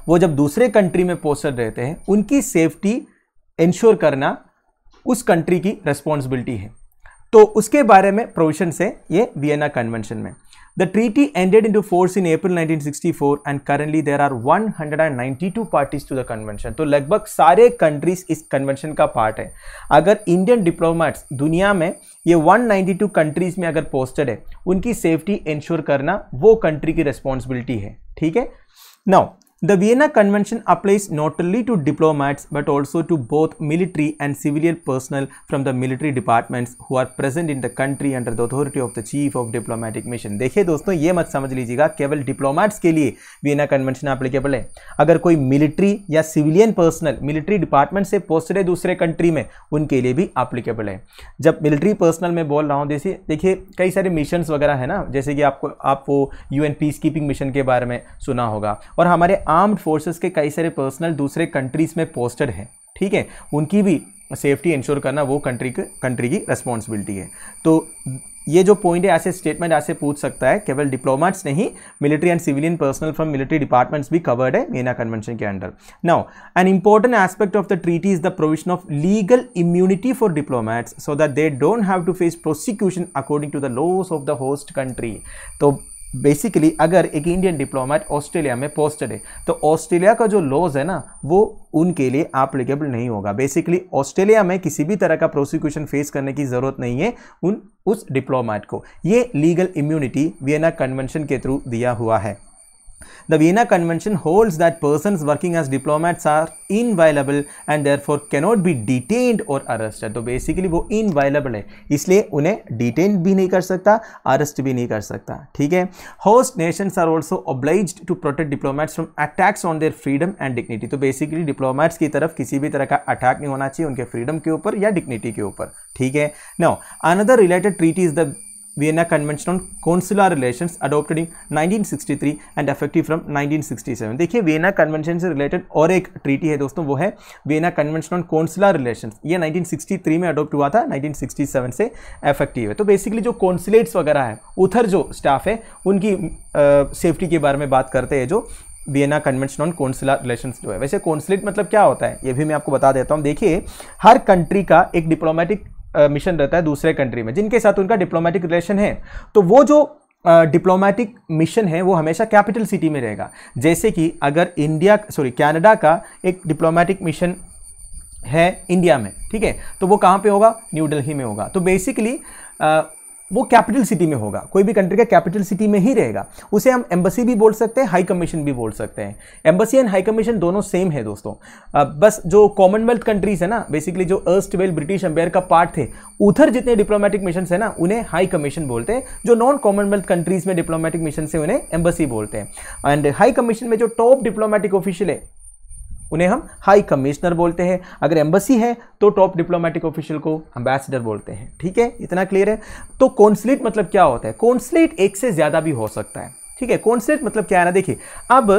वो जब दूसरे कंट्री में पोस्टेड रहते हैं, उनकी सेफ्टी इंश्योर करना उस कंट्री की रेस्पॉन्सिबिलिटी है। तो उसके बारे में प्रोविजन है ये वियना कन्वेंशन में। The treaty ended into force in April 1964 and currently there are 192 parties to the convention। तो लगभग सारे कंट्रीज इस कन्वेंशन का पार्ट है। अगर इंडियन डिप्लोमेट्स दुनिया में ये 192 कंट्रीज में अगर पोस्टेड है, उनकी सेफ्टी इंश्योर करना वो कंट्री की रिस्पॉन्सिबिलिटी है। ठीक है। Now The Vienna Convention applies not only to diplomats but also to both military and civilian personnel from the military departments who are present in the country under the authority of the Chief of Diplomatic Mission। देखिए दोस्तों, ये मत समझ लीजिएगा केवल डिप्लोमेट्स के लिए वियना कन्वेंशन एप्लीकेबल है। अगर कोई मिलिट्री या सिविलियन पर्सनल मिलिट्री डिपार्टमेंट से पोस्टेड है दूसरे कंट्री में, उनके लिए भी एप्लीकेबल है। जब मिलिट्री पर्सनल में बोल रहा हूँ, देखिए कई सारे मिशंस वगैरह है ना, जैसे कि आप वो UN पीस कीपिंग मिशन के बारे में सुना होगा, और हमारे आर्म्ड फोर्सेस के कई सारे पर्सनल दूसरे कंट्रीज में पोस्टेड हैं। ठीक है, उनकी भी सेफ्टी इंश्योर करना वो कंट्री की रेस्पॉन्सिबिलिटी है। तो ये जो पॉइंट है, ऐसे स्टेटमेंट ऐसे पूछ सकता है, केवल डिप्लोमेट्स नहीं, military and civilian personnel from military departments भी कवर्ड है वियना कन्वेंशन के under. Now an important aspect of the treaty is the provision of legal immunity for diplomats so that they don't have to face prosecution according to the laws of the host country. तो बेसिकली अगर एक इंडियन डिप्लोमेट ऑस्ट्रेलिया में पोस्टेड है, तो ऑस्ट्रेलिया का जो लॉज है ना, वो उनके लिए एप्लीकेबल नहीं होगा। बेसिकली ऑस्ट्रेलिया में किसी भी तरह का प्रोसिक्यूशन फेस करने की ज़रूरत नहीं है उस डिप्लोमेट को। ये लीगल इम्यूनिटी वियना कन्वेंशन के थ्रू दिया हुआ है। The Vienna Convention holds that persons working as diplomats are inviolable and therefore cannot be detained or arrested। तो बेसिकली वो inviolable है, इसलिए उन्हें डिटेन भी नहीं कर सकता, अरेस्ट भी नहीं कर सकता। ठीक है। Host nations are also obliged to protect diplomats from attacks on their freedom and dignity। तो बेसिकली डिप्लोमेट्स की तरफ किसी भी तरह का अटैक नहीं होना चाहिए उनके फ्रीडम के ऊपर या डिग्निटी के ऊपर। ठीक है। Now another related treaty is the Vienna Convention on Consular Relations adopted in 1963 and effective from 1967। देखिए वियना कन्वेंशन से रिलेटेड और एक ट्रीटी है दोस्तों, वो है Vienna convention on consular relations. ये 1963 में अडॉप्ट हुआ था, 1967 से इफेक्टिव है। तो बेसिकली जो कॉन्सुलेट्स वगैरह है, उधर जो स्टाफ है, उनकी सेफ्टी के बारे में बात करते हैं जो Vienna convention on consular relations जो है। वैसे कॉन्सुलेट मतलब क्या होता है, ये भी मैं आपको बता देता हूँ। देखिए हर कंट्री का एक डिप्लोमेटिक मिशन रहता है दूसरे कंट्री में, जिनके साथ उनका डिप्लोमेटिक रिलेशन है। तो वो जो डिप्लोमेटिक मिशन है वो हमेशा कैपिटल सिटी में रहेगा। जैसे कि अगर कनाडा का एक डिप्लोमेटिक मिशन है इंडिया में, ठीक है, तो वो कहाँ पे होगा, न्यू दिल्ली में होगा। तो बेसिकली वो कैपिटल सिटी में होगा, कोई भी कंट्री का कैपिटल सिटी में ही रहेगा। उसे हम एम्बेसी भी बोल सकते हैं, हाई कमीशन भी बोल सकते हैं। एम्बेसी एंड हाई कमीशन दोनों सेम है दोस्तों। बस जो कॉमनवेल्थ कंट्रीज है ना, बेसिकली जो अर्स्टवेल ब्रिटिश एम्पायर का पार्ट थे, उधर जितने डिप्लोमेटिक मिशन है ना, उन्हें हाई कमीशन बोलते हैं। जो नॉन कॉमनवेल्थ कंट्रीज में डिप्लोमेटिक मिशन है उन्हें एम्बेसी बोलते हैं। एंड हाई कमीशन में जो टॉप डिप्लोमेटिक ऑफिशियल है उन्हें हम हाई कमिश्नर बोलते हैं। अगर एम्बेसी है तो टॉप डिप्लोमेटिक ऑफिशियल को एम्बेसडर बोलते हैं। ठीक है, इतना क्लियर है। तो कॉन्सुलेट मतलब क्या होता है, कॉन्सुलेट एक से ज्यादा भी हो सकता है। ठीक है, कॉन्सुलेट मतलब क्या है ना, देखिए अब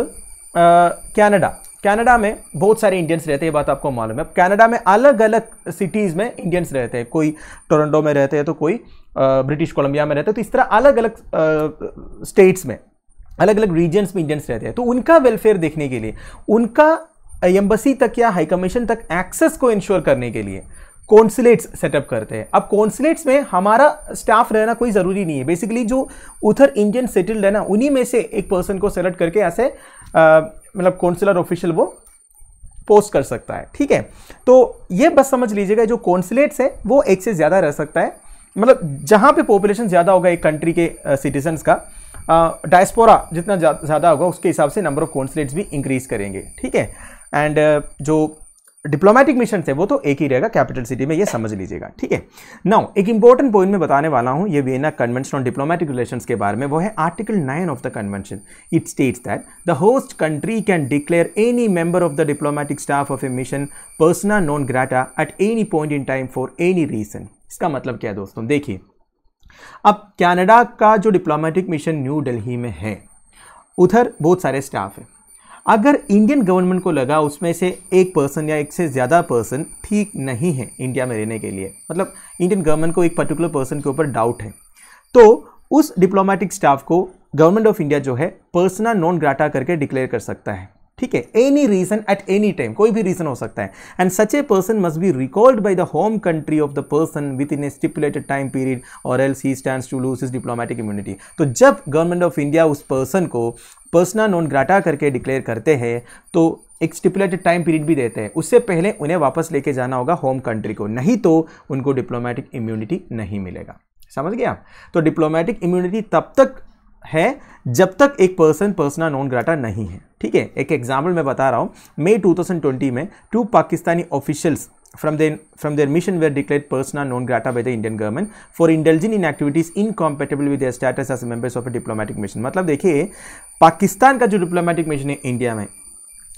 कनाडा में बहुत सारे इंडियंस रहते हैं, ये बात आपको मालूम है। अब कनाडा में अलग अलग सिटीज़ में इंडियंस रहते हैं, कोई टोरंटो में रहते हैं तो कोई ब्रिटिश कोलंबिया में रहते हैं, तो इस तरह अलग अलग स्टेट्स में, अलग अलग रीजन्स में इंडियंस रहते हैं। तो उनका वेलफेयर देखने के लिए, उनका एम्बेसी तक या हाई कमीशन तक एक्सेस को इंश्योर करने के लिए कॉन्सुलेट्स सेटअप करते हैं। अब कॉन्सुलेट्स में हमारा स्टाफ रहना कोई ज़रूरी नहीं है। बेसिकली जो उधर इंडियन सेटल्ड है ना, उन्हीं में से एक पर्सन को सेलेक्ट करके ऐसे मतलब कॉन्सुलर ऑफिशियल वो पोस्ट कर सकता है, ठीक है। तो ये बस समझ लीजिएगा, जो कॉन्सुलेट्स है वो एक से ज़्यादा रह सकता है, मतलब जहाँ पे पॉपुलेशन ज़्यादा होगा एक कंट्री के सिटीजन्स का, डायस्पोरा जितना ज़्यादा होगा उसके हिसाब से नंबर ऑफ कॉन्सुलेट्स भी इंक्रीज करेंगे, ठीक है। एंड जो डिप्लोमेटिक मिशन है वो तो एक ही रहेगा कैपिटल सिटी में, ये समझ लीजिएगा, ठीक है। नाउ एक इंपॉर्टेंट पॉइंट में बताने वाला हूं, ये Vienna convention on diplomatic relations के बारे में, वो है article 9 of the convention. It states that the host country can declare any member of the diplomatic staff of a mission persona non grata at any point in time for any reason. इसका मतलब क्या है दोस्तों, देखिए अब कनाडा का जो डिप्लोमेटिक मिशन न्यू दिल्ली में है, उधर बहुत सारे स्टाफ है। अगर इंडियन गवर्नमेंट को लगा उसमें से एक पर्सन या एक से ज़्यादा पर्सन ठीक नहीं है इंडिया में रहने के लिए, मतलब इंडियन गवर्नमेंट को एक पर्टिकुलर पर्सन के ऊपर डाउट है, तो उस डिप्लोमेटिक स्टाफ को गवर्नमेंट ऑफ इंडिया जो है पर्सना नॉन ग्राटा करके डिक्लेयर कर सकता है, ठीक है। Any reason at any time, कोई भी रीजन हो सकता है। And such a person must be recalled by the home country of the person within a stipulated time period और else he stands to lose his diplomatic immunity. तो जब गवर्नमेंट ऑफ इंडिया उस पर्सन को पर्सना नॉन ग्राटा करके डिक्लेयर करते हैं तो एक स्टिपुलेटेड टाइम पीरियड भी देते हैं, उससे पहले उन्हें वापस लेके जाना होगा होम कंट्री को, नहीं तो उनको डिप्लोमेटिक इम्यूनिटी नहीं मिलेगा। समझ गए आप? तो डिप्लोमेटिक इम्यूनिटी तब तक है जब तक एक पर्सन पर्सना नॉन ग्राटा नहीं है, ठीक है। एक एग्जाम्पल मैं बता रहा हूँ, मई 2020 में 2 Pakistani officials from their mission were declared persona non grata by the Indian government for indulging in activities incompatible with their status as members of a diplomatic mission। मतलब देखिए पाकिस्तान का जो डिप्लोमेटिक मिशन है इंडिया में,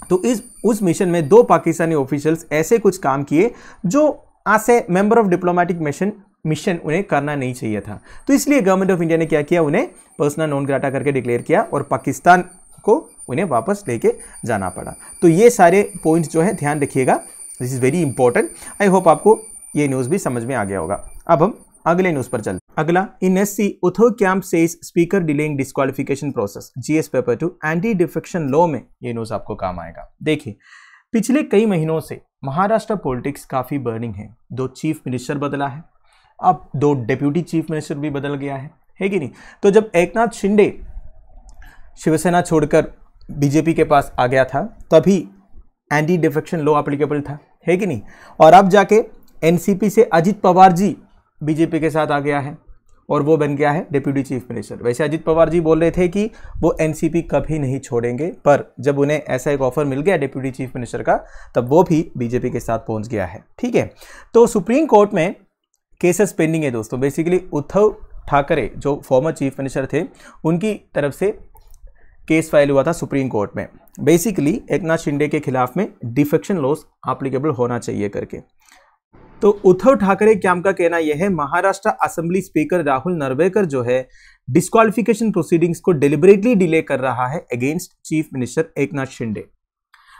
तो उस मिशन में 2 पाकिस्तानी ऑफिशियल्स ऐसे कुछ काम किए जो आज से मेंबर ऑफ डिप्लोमेटिक मिशन उन्हें करना नहीं चाहिए था। तो इसलिए गवर्नमेंट ऑफ इंडिया ने क्या किया, उन्हें पर्सना नॉन ग्राटा करके डिक्लेयर किया और पाकिस्तान को उन्हें वापस लेके जाना पड़ा। तो ये सारे पॉइंट्स जो है ध्यान रखिएगा, this is very important. I hope आपको ये न्यूज़ भी समझ में आ गया होगा। अब हम अगले न्यूज़ पर चलते। अगला, in SC Uddhav camp says speaker delaying disqualification process, GS paper 2 anti defection law में ये न्यूज़ आपको काम आएगा। देखिए पिछले कई महीनों से महाराष्ट्र पॉलिटिक्स काफ़ी बर्निंग है। 2 चीफ मिनिस्टर बदला है, अब 2 डेप्यूटी चीफ मिनिस्टर भी बदल गया है कि नहीं। तो जब एकनाथ शिंदे शिवसेना छोड़कर बीजेपी के पास आ गया था तभी एंटी डिफेक्शन लॉ एप्लीकेबल था, है कि नहीं। और अब जाके एनसीपी से अजित पवार जी बीजेपी के साथ आ गया है और वो बन गया है डिप्यूटी चीफ मिनिस्टर। वैसे अजित पवार जी बोल रहे थे कि वो एनसीपी कभी नहीं छोड़ेंगे, पर जब उन्हें ऐसा एक ऑफर मिल गया डिप्यूटी चीफ मिनिस्टर का, तब वो भी बीजेपी के साथ पहुंच गया है, ठीक है। तो सुप्रीम कोर्ट में केसेस पेंडिंग है दोस्तों। बेसिकली उद्धव ठाकरे जो फॉर्मर चीफ मिनिस्टर थे, उनकी तरफ से केस फाइल हुआ था सुप्रीम कोर्ट में। बेसिकली एकनाथ शिंदे के खिलाफ में डिफेक्शन लॉस एप्लीकेबल होना चाहिए करके। तो उद्धव ठाकरे कैंप का कहना यह है, महाराष्ट्र असेंबली स्पीकर राहुल नरवेकर जो है डिस्क्वालिफिकेशन प्रोसीडिंग्स को डिलिबरेटली डिले कर रहा है against chief minister Eknath Shinde.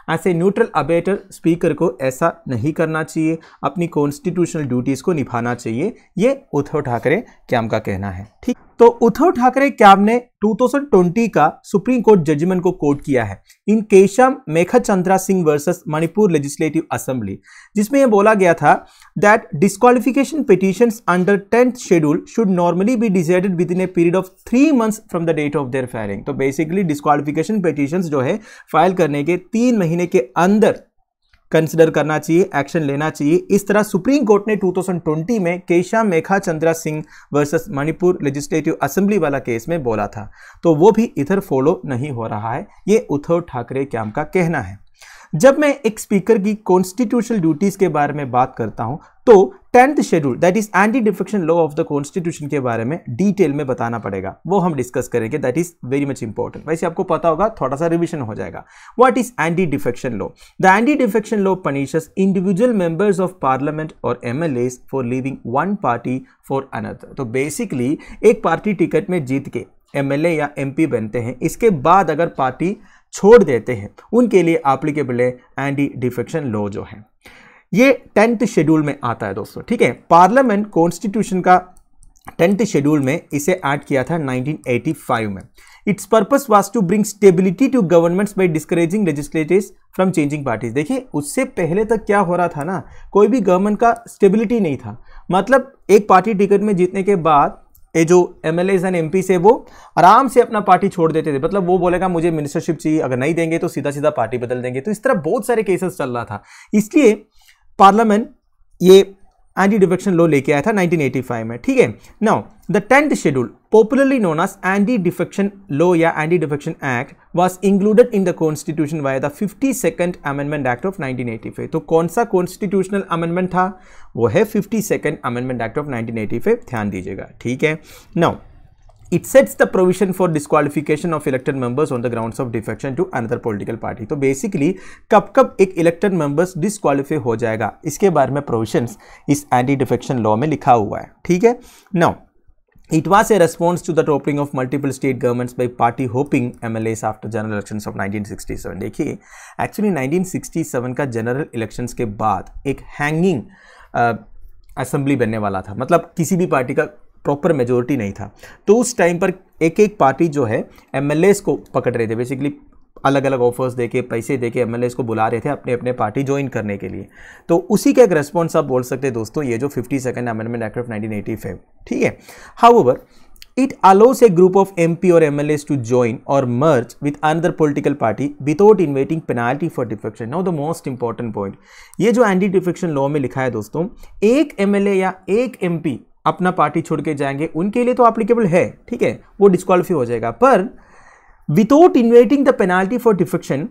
ऐसे न्यूट्रल अबेटर स्पीकर को ऐसा नहीं करना चाहिए, अपनी कॉन्स्टिट्यूशनल ड्यूटीज को निभाना चाहिए, ये उद्धव ठाकरे कैंप का कहना है, ठीक। तो उद्धव ठाकरे कैंप ने 2020 का सुप्रीम कोर्ट जजमेंट को कोट किया है in Keisham Meghachandra Singh versus Manipur legislative assembly, जिसमें यह बोला गया था that disqualification petitions under 10th schedule should normally be decided within a period of 3 months from the date of their filing. तो बेसिकली डिस्क्वालिफिकेशन पिटिशंस जो है फाइल करने के 3 महीने के अंदर कंसिडर करना चाहिए, एक्शन लेना चाहिए। इस तरह सुप्रीम कोर्ट ने 2020 में Keisham Meghachandra Singh versus Manipur legislative assembly वाला केस में बोला था। तो वो भी इधर फॉलो नहीं हो रहा है, ये उद्धव ठाकरे कैंप का कहना है। जब मैं एक स्पीकर की कॉन्स्टिट्यूशनल ड्यूटीज के बारे में बात करता हूं तो 10th schedule that is anti defection law of the constitution के बारे में डिटेल में बताना पड़ेगा, वो हम डिस्कस करेंगे। That is very much important. वैसे आपको पता होगा, थोड़ा सा रिविजन हो जाएगा। What is anti defection law? The anti defection law punishes individual members of parliament और MLAs for leaving one party for another. तो बेसिकली एक पार्टी टिकट में जीत के एमएलए या एमपी बनते हैं, इसके बाद अगर पार्टी छोड़ देते हैं, उनके लिए एप्लीकेबल है एंटी डिफेक्शन लॉ जो है। ये 10th शेड्यूल में आता है दोस्तों, ठीक है। पार्लियामेंट कॉन्स्टिट्यूशन का 10th शेड्यूल में इसे ऐड किया था 1985 में। Its purpose was to bring stability to governments by discouraging legislators from changing parties. देखिए उससे पहले तक क्या हो रहा था ना, कोई भी गवर्नमेंट का स्टेबिलिटी नहीं था। मतलब एक पार्टी टिकट में जीतने के बाद ये जो एमएलएज एंड एमपी से वो आराम से अपना पार्टी छोड़ देते थे। मतलब वो बोलेगा मुझे मिनिस्टरशिप चाहिए, अगर नहीं देंगे तो सीधा सीधा पार्टी बदल देंगे। तो इस तरह बहुत सारे केसेस चल रहा था, इसलिए पार्लियामेंट ये एंटी डिफेक्शन लॉ लेके आया था 1985 में, ठीक है। Now the 10th schedule popularly known as anti defection law या anti defection act was included in the constitution via the 52nd amendment act of 1985। तो कौन सा कॉन्स्टिट्यूशनल अमेंडमेंट था? वो है 52nd अमेंडमेंट एक्ट ऑफ 1985, ध्यान दीजिएगा, ठीक है। Now it sets the provision for disqualification of elected members on the grounds of defection to another political party। तो बेसिकली कब कब एक इलेक्टेड मेंबर्स डिस्क्वालीफाई हो जाएगा, इसके बारे में प्रोविजंस इस एंटी डिफेक्शन लॉ में लिखा हुआ है, ठीक है। Now it was a response to the toppling of multiple state governments by party hopping MLAs after general elections of 1967। देखिए एक्चुअली 1967 का जनरल इलेक्शंस के बाद एक हैंगिंग असेंबली बनने वाला था। मतलब किसी भी पार्टी का प्रॉपर मेजोरिटी नहीं था, तो उस टाइम पर एक एक पार्टी जो है एमएलएस को पकड़ रहे थे। बेसिकली अलग अलग ऑफर्स देके, पैसे देके एमएलएस को बुला रहे थे अपने अपने पार्टी ज्वाइन करने के लिए। तो उसी का एक रेस्पॉन्स आप बोल सकते हैं दोस्तों, ये जो 52nd अमेंडमेंट एक्ट ऑफ 1985, ठीक है। However it allows a group of MP और एमएलएस टू ज्वाइन और merge with another political party without inviting penalty for defection. Now the most important point, ये जो एंटी डिफेक्शन लॉ में लिखा है दोस्तों, एक एमएलए या एक एमपी अपना पार्टी छोड़ के जाएंगे, उनके लिए तो एप्लीकेबल है, ठीक है, वो डिस्क्वालीफाई हो जाएगा। पर without inviting the penalty for defection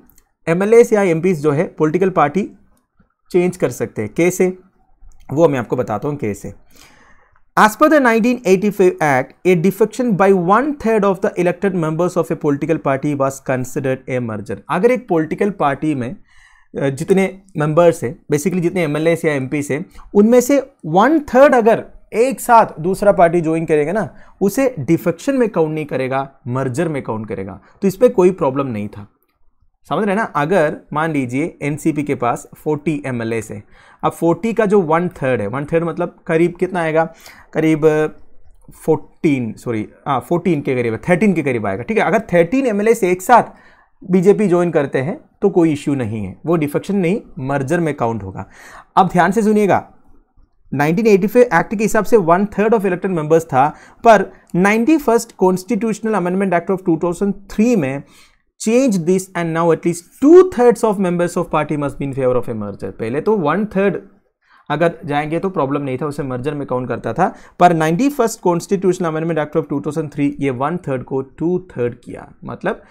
MLAs या एमपीज जो है पॉलिटिकल पार्टी चेंज कर सकते हैं। कैसे, वो मैं आपको बताता हूं कैसे। As per the 1985 Act, a defection by 1/3 of the elected members of a political party was considered a merger। अगर एक पॉलिटिकल पार्टी में जितने मेंबर्स हैं, बेसिकली जितने एमएलएस या एमपीज हैं, उनमें से 1/3 अगर एक साथ दूसरा पार्टी ज्वाइन करेगा ना, उसे डिफेक्शन में काउंट नहीं करेगा, मर्जर में काउंट करेगा। तो इसमें कोई प्रॉब्लम नहीं था, समझ रहे ना। अगर मान लीजिए एनसीपी के पास 40 एमएलएस है, अब 40 का जो 1/3 है, 1/3 मतलब करीब कितना आएगा, करीब 14 के करीब, 13 के करीब आएगा, ठीक है। अगर 13 एमएलएस एक साथ बीजेपी ज्वाइन करते हैं तो कोई इश्यू नहीं है, वो डिफेक्शन नहीं मर्जर में काउंट होगा। अब ध्यान से सुनिएगा, 1985 एक्ट के हिसाब से 1/3 ऑफ इलेक्टेड मेंबर्स था, पर 91st constitutional amendment act of 2003 में change this and now at least 2/3 of members of party must be in favour of A merger. पहले तो 1/3 अगर जाएंगे तो प्रॉब्लम नहीं था, उसे मर्जर में काउंट करता था, पर 91st constitutional amendment act of 2003 ये 1/3 को 2/3 किया। मतलब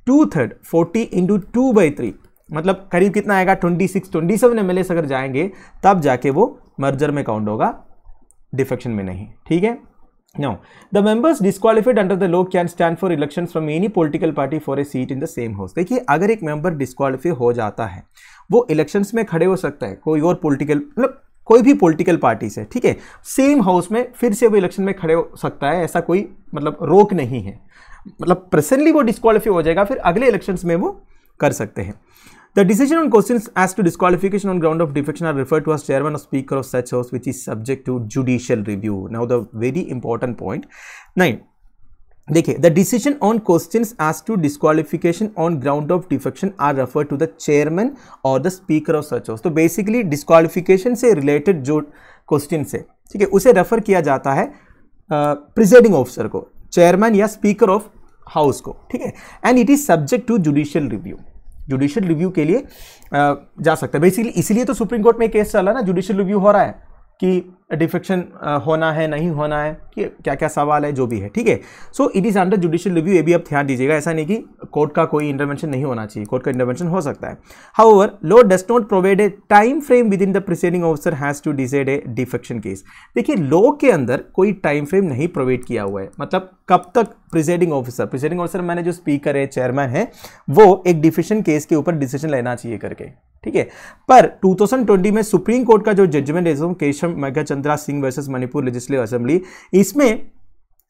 2/3 40 × 2/3 मतलब करीब कितना आएगा, 27 एमएलएस अगर जाएंगे तब जाके वो मर्जर में काउंट होगा, डिफेक्शन में नहीं, ठीक है। Now the members disqualified under the law can stand for elections from any political party for a seat in the same house. देखिए अगर एक मेंबर डिस्क्वालिफाई हो जाता है, वो इलेक्शंस में खड़े हो सकता है कोई और पॉलिटिकल, मतलब कोई भी पॉलिटिकल पार्टी से, ठीक है, सेम हाउस में फिर से वो इलेक्शन में खड़े हो सकता है, ऐसा कोई मतलब रोक नहीं है। मतलब प्रेजेंटली वो डिस्क्वालिफाई हो जाएगा, फिर अगले इलेक्शंस में वो कर सकते हैं। The decision on questions as to disqualification on ground of defection are referred to as chairman or speaker of such house, which is subject to judicial review. Now the very important point 9, देखिए the decision on questions as to disqualification on ground of defection are referred to the chairman or the speaker of such house। तो basically disqualification से related जो questions है, ठीक है, उसे रेफर किया जाता है प्रिसाइडिंग ऑफिसर को, चेयरमैन या स्पीकर ऑफ हाउस को, ठीक है, and it is subject to judicial review. Judicial review के लिए जा सकता है बेसिकली, इसलिए तो सुप्रीम कोर्ट में केस चला ना, जुडिशियल रिव्यू हो रहा है कि डिफेक्शन होना है नहीं होना है, कि क्या क्या सवाल है जो भी है, ठीक है। So it is under judicial review, ये भी आप ध्यान दीजिएगा, ऐसा नहीं कि कोर्ट का कोई इंटरवेंशन नहीं होना चाहिए, कोर्ट का इंटरवेंशन हो सकता है। However law does not provide a time frame within the presiding officer has to decide a defection case. देखिए लॉ के अंदर कोई टाइम फ्रेम नहीं प्रोवाइड किया हुआ है, मतलब कब तक प्रिसाइडिंग ऑफिसर मैंने जो स्पीकर है, चेयरमैन है, वो एक डिफेक्शन केस के ऊपर डिसीजन लेना चाहिए करके, ठीक है। पर 2020 में सुप्रीम कोर्ट का जो जजमेंट है Keshav Meghachandra Singh versus Manipur legislative assembly, इसमें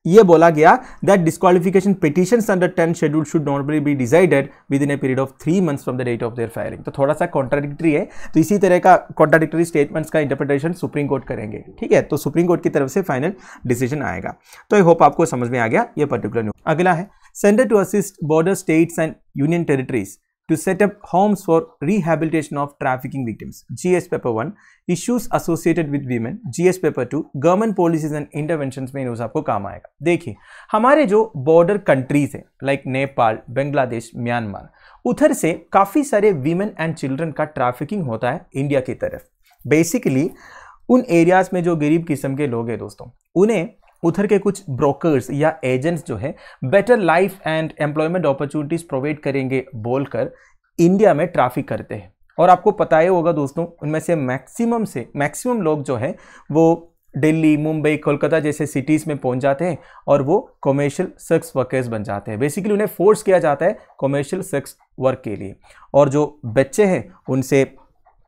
ये बोला गया that disqualification petitions under 10 schedule should normally be decided within a period of 3 months from the date of their firing. तो थोड़ा सा कॉन्ट्राडिक्टरी है, तो इसी तरह का कॉन्ट्राडिक्टरी स्टेटमेंट्स का इंटरप्रिटेशन सुप्रीम कोर्ट करेंगे, ठीक है। तो सुप्रीम कोर्ट की तरफ से फाइनल डिसीजन आएगा। तो आई होप आपको समझ में आ गया ये पर्टिकुलर न्यूज। अगला है centre to assist border states and union territories to set up homes for rehabilitation of trafficking victims. GS paper 1 issues associated with women, GS paper 2 government policies and interventions में न्यूज़ आपको काम आएगा। देखिए हमारे जो बॉर्डर कंट्रीज है लाइक नेपाल, बांग्लादेश, म्यांमार, उधर से काफ़ी सारे वीमेन एंड चिल्ड्रन का ट्रैफिकिंग होता है इंडिया की तरफ। बेसिकली उन एरियाज में जो गरीब किस्म के लोग हैं दोस्तों, उन्हें उधर के कुछ ब्रोकर्स या एजेंट्स जो है better life and employment opportunities provide करेंगे बोलकर इंडिया में ट्रैफिक करते हैं। और आपको पता ही होगा दोस्तों, उनमें से मैक्सिमम लोग जो है वो दिल्ली, मुंबई, कोलकाता जैसे सिटीज़ में पहुंच जाते हैं और वो कमर्शियल सेक्स वर्कर्स बन जाते हैं। बेसिकली उन्हें फोर्स किया जाता है कमर्शियल सेक्स वर्क के लिए, और जो बच्चे हैं उनसे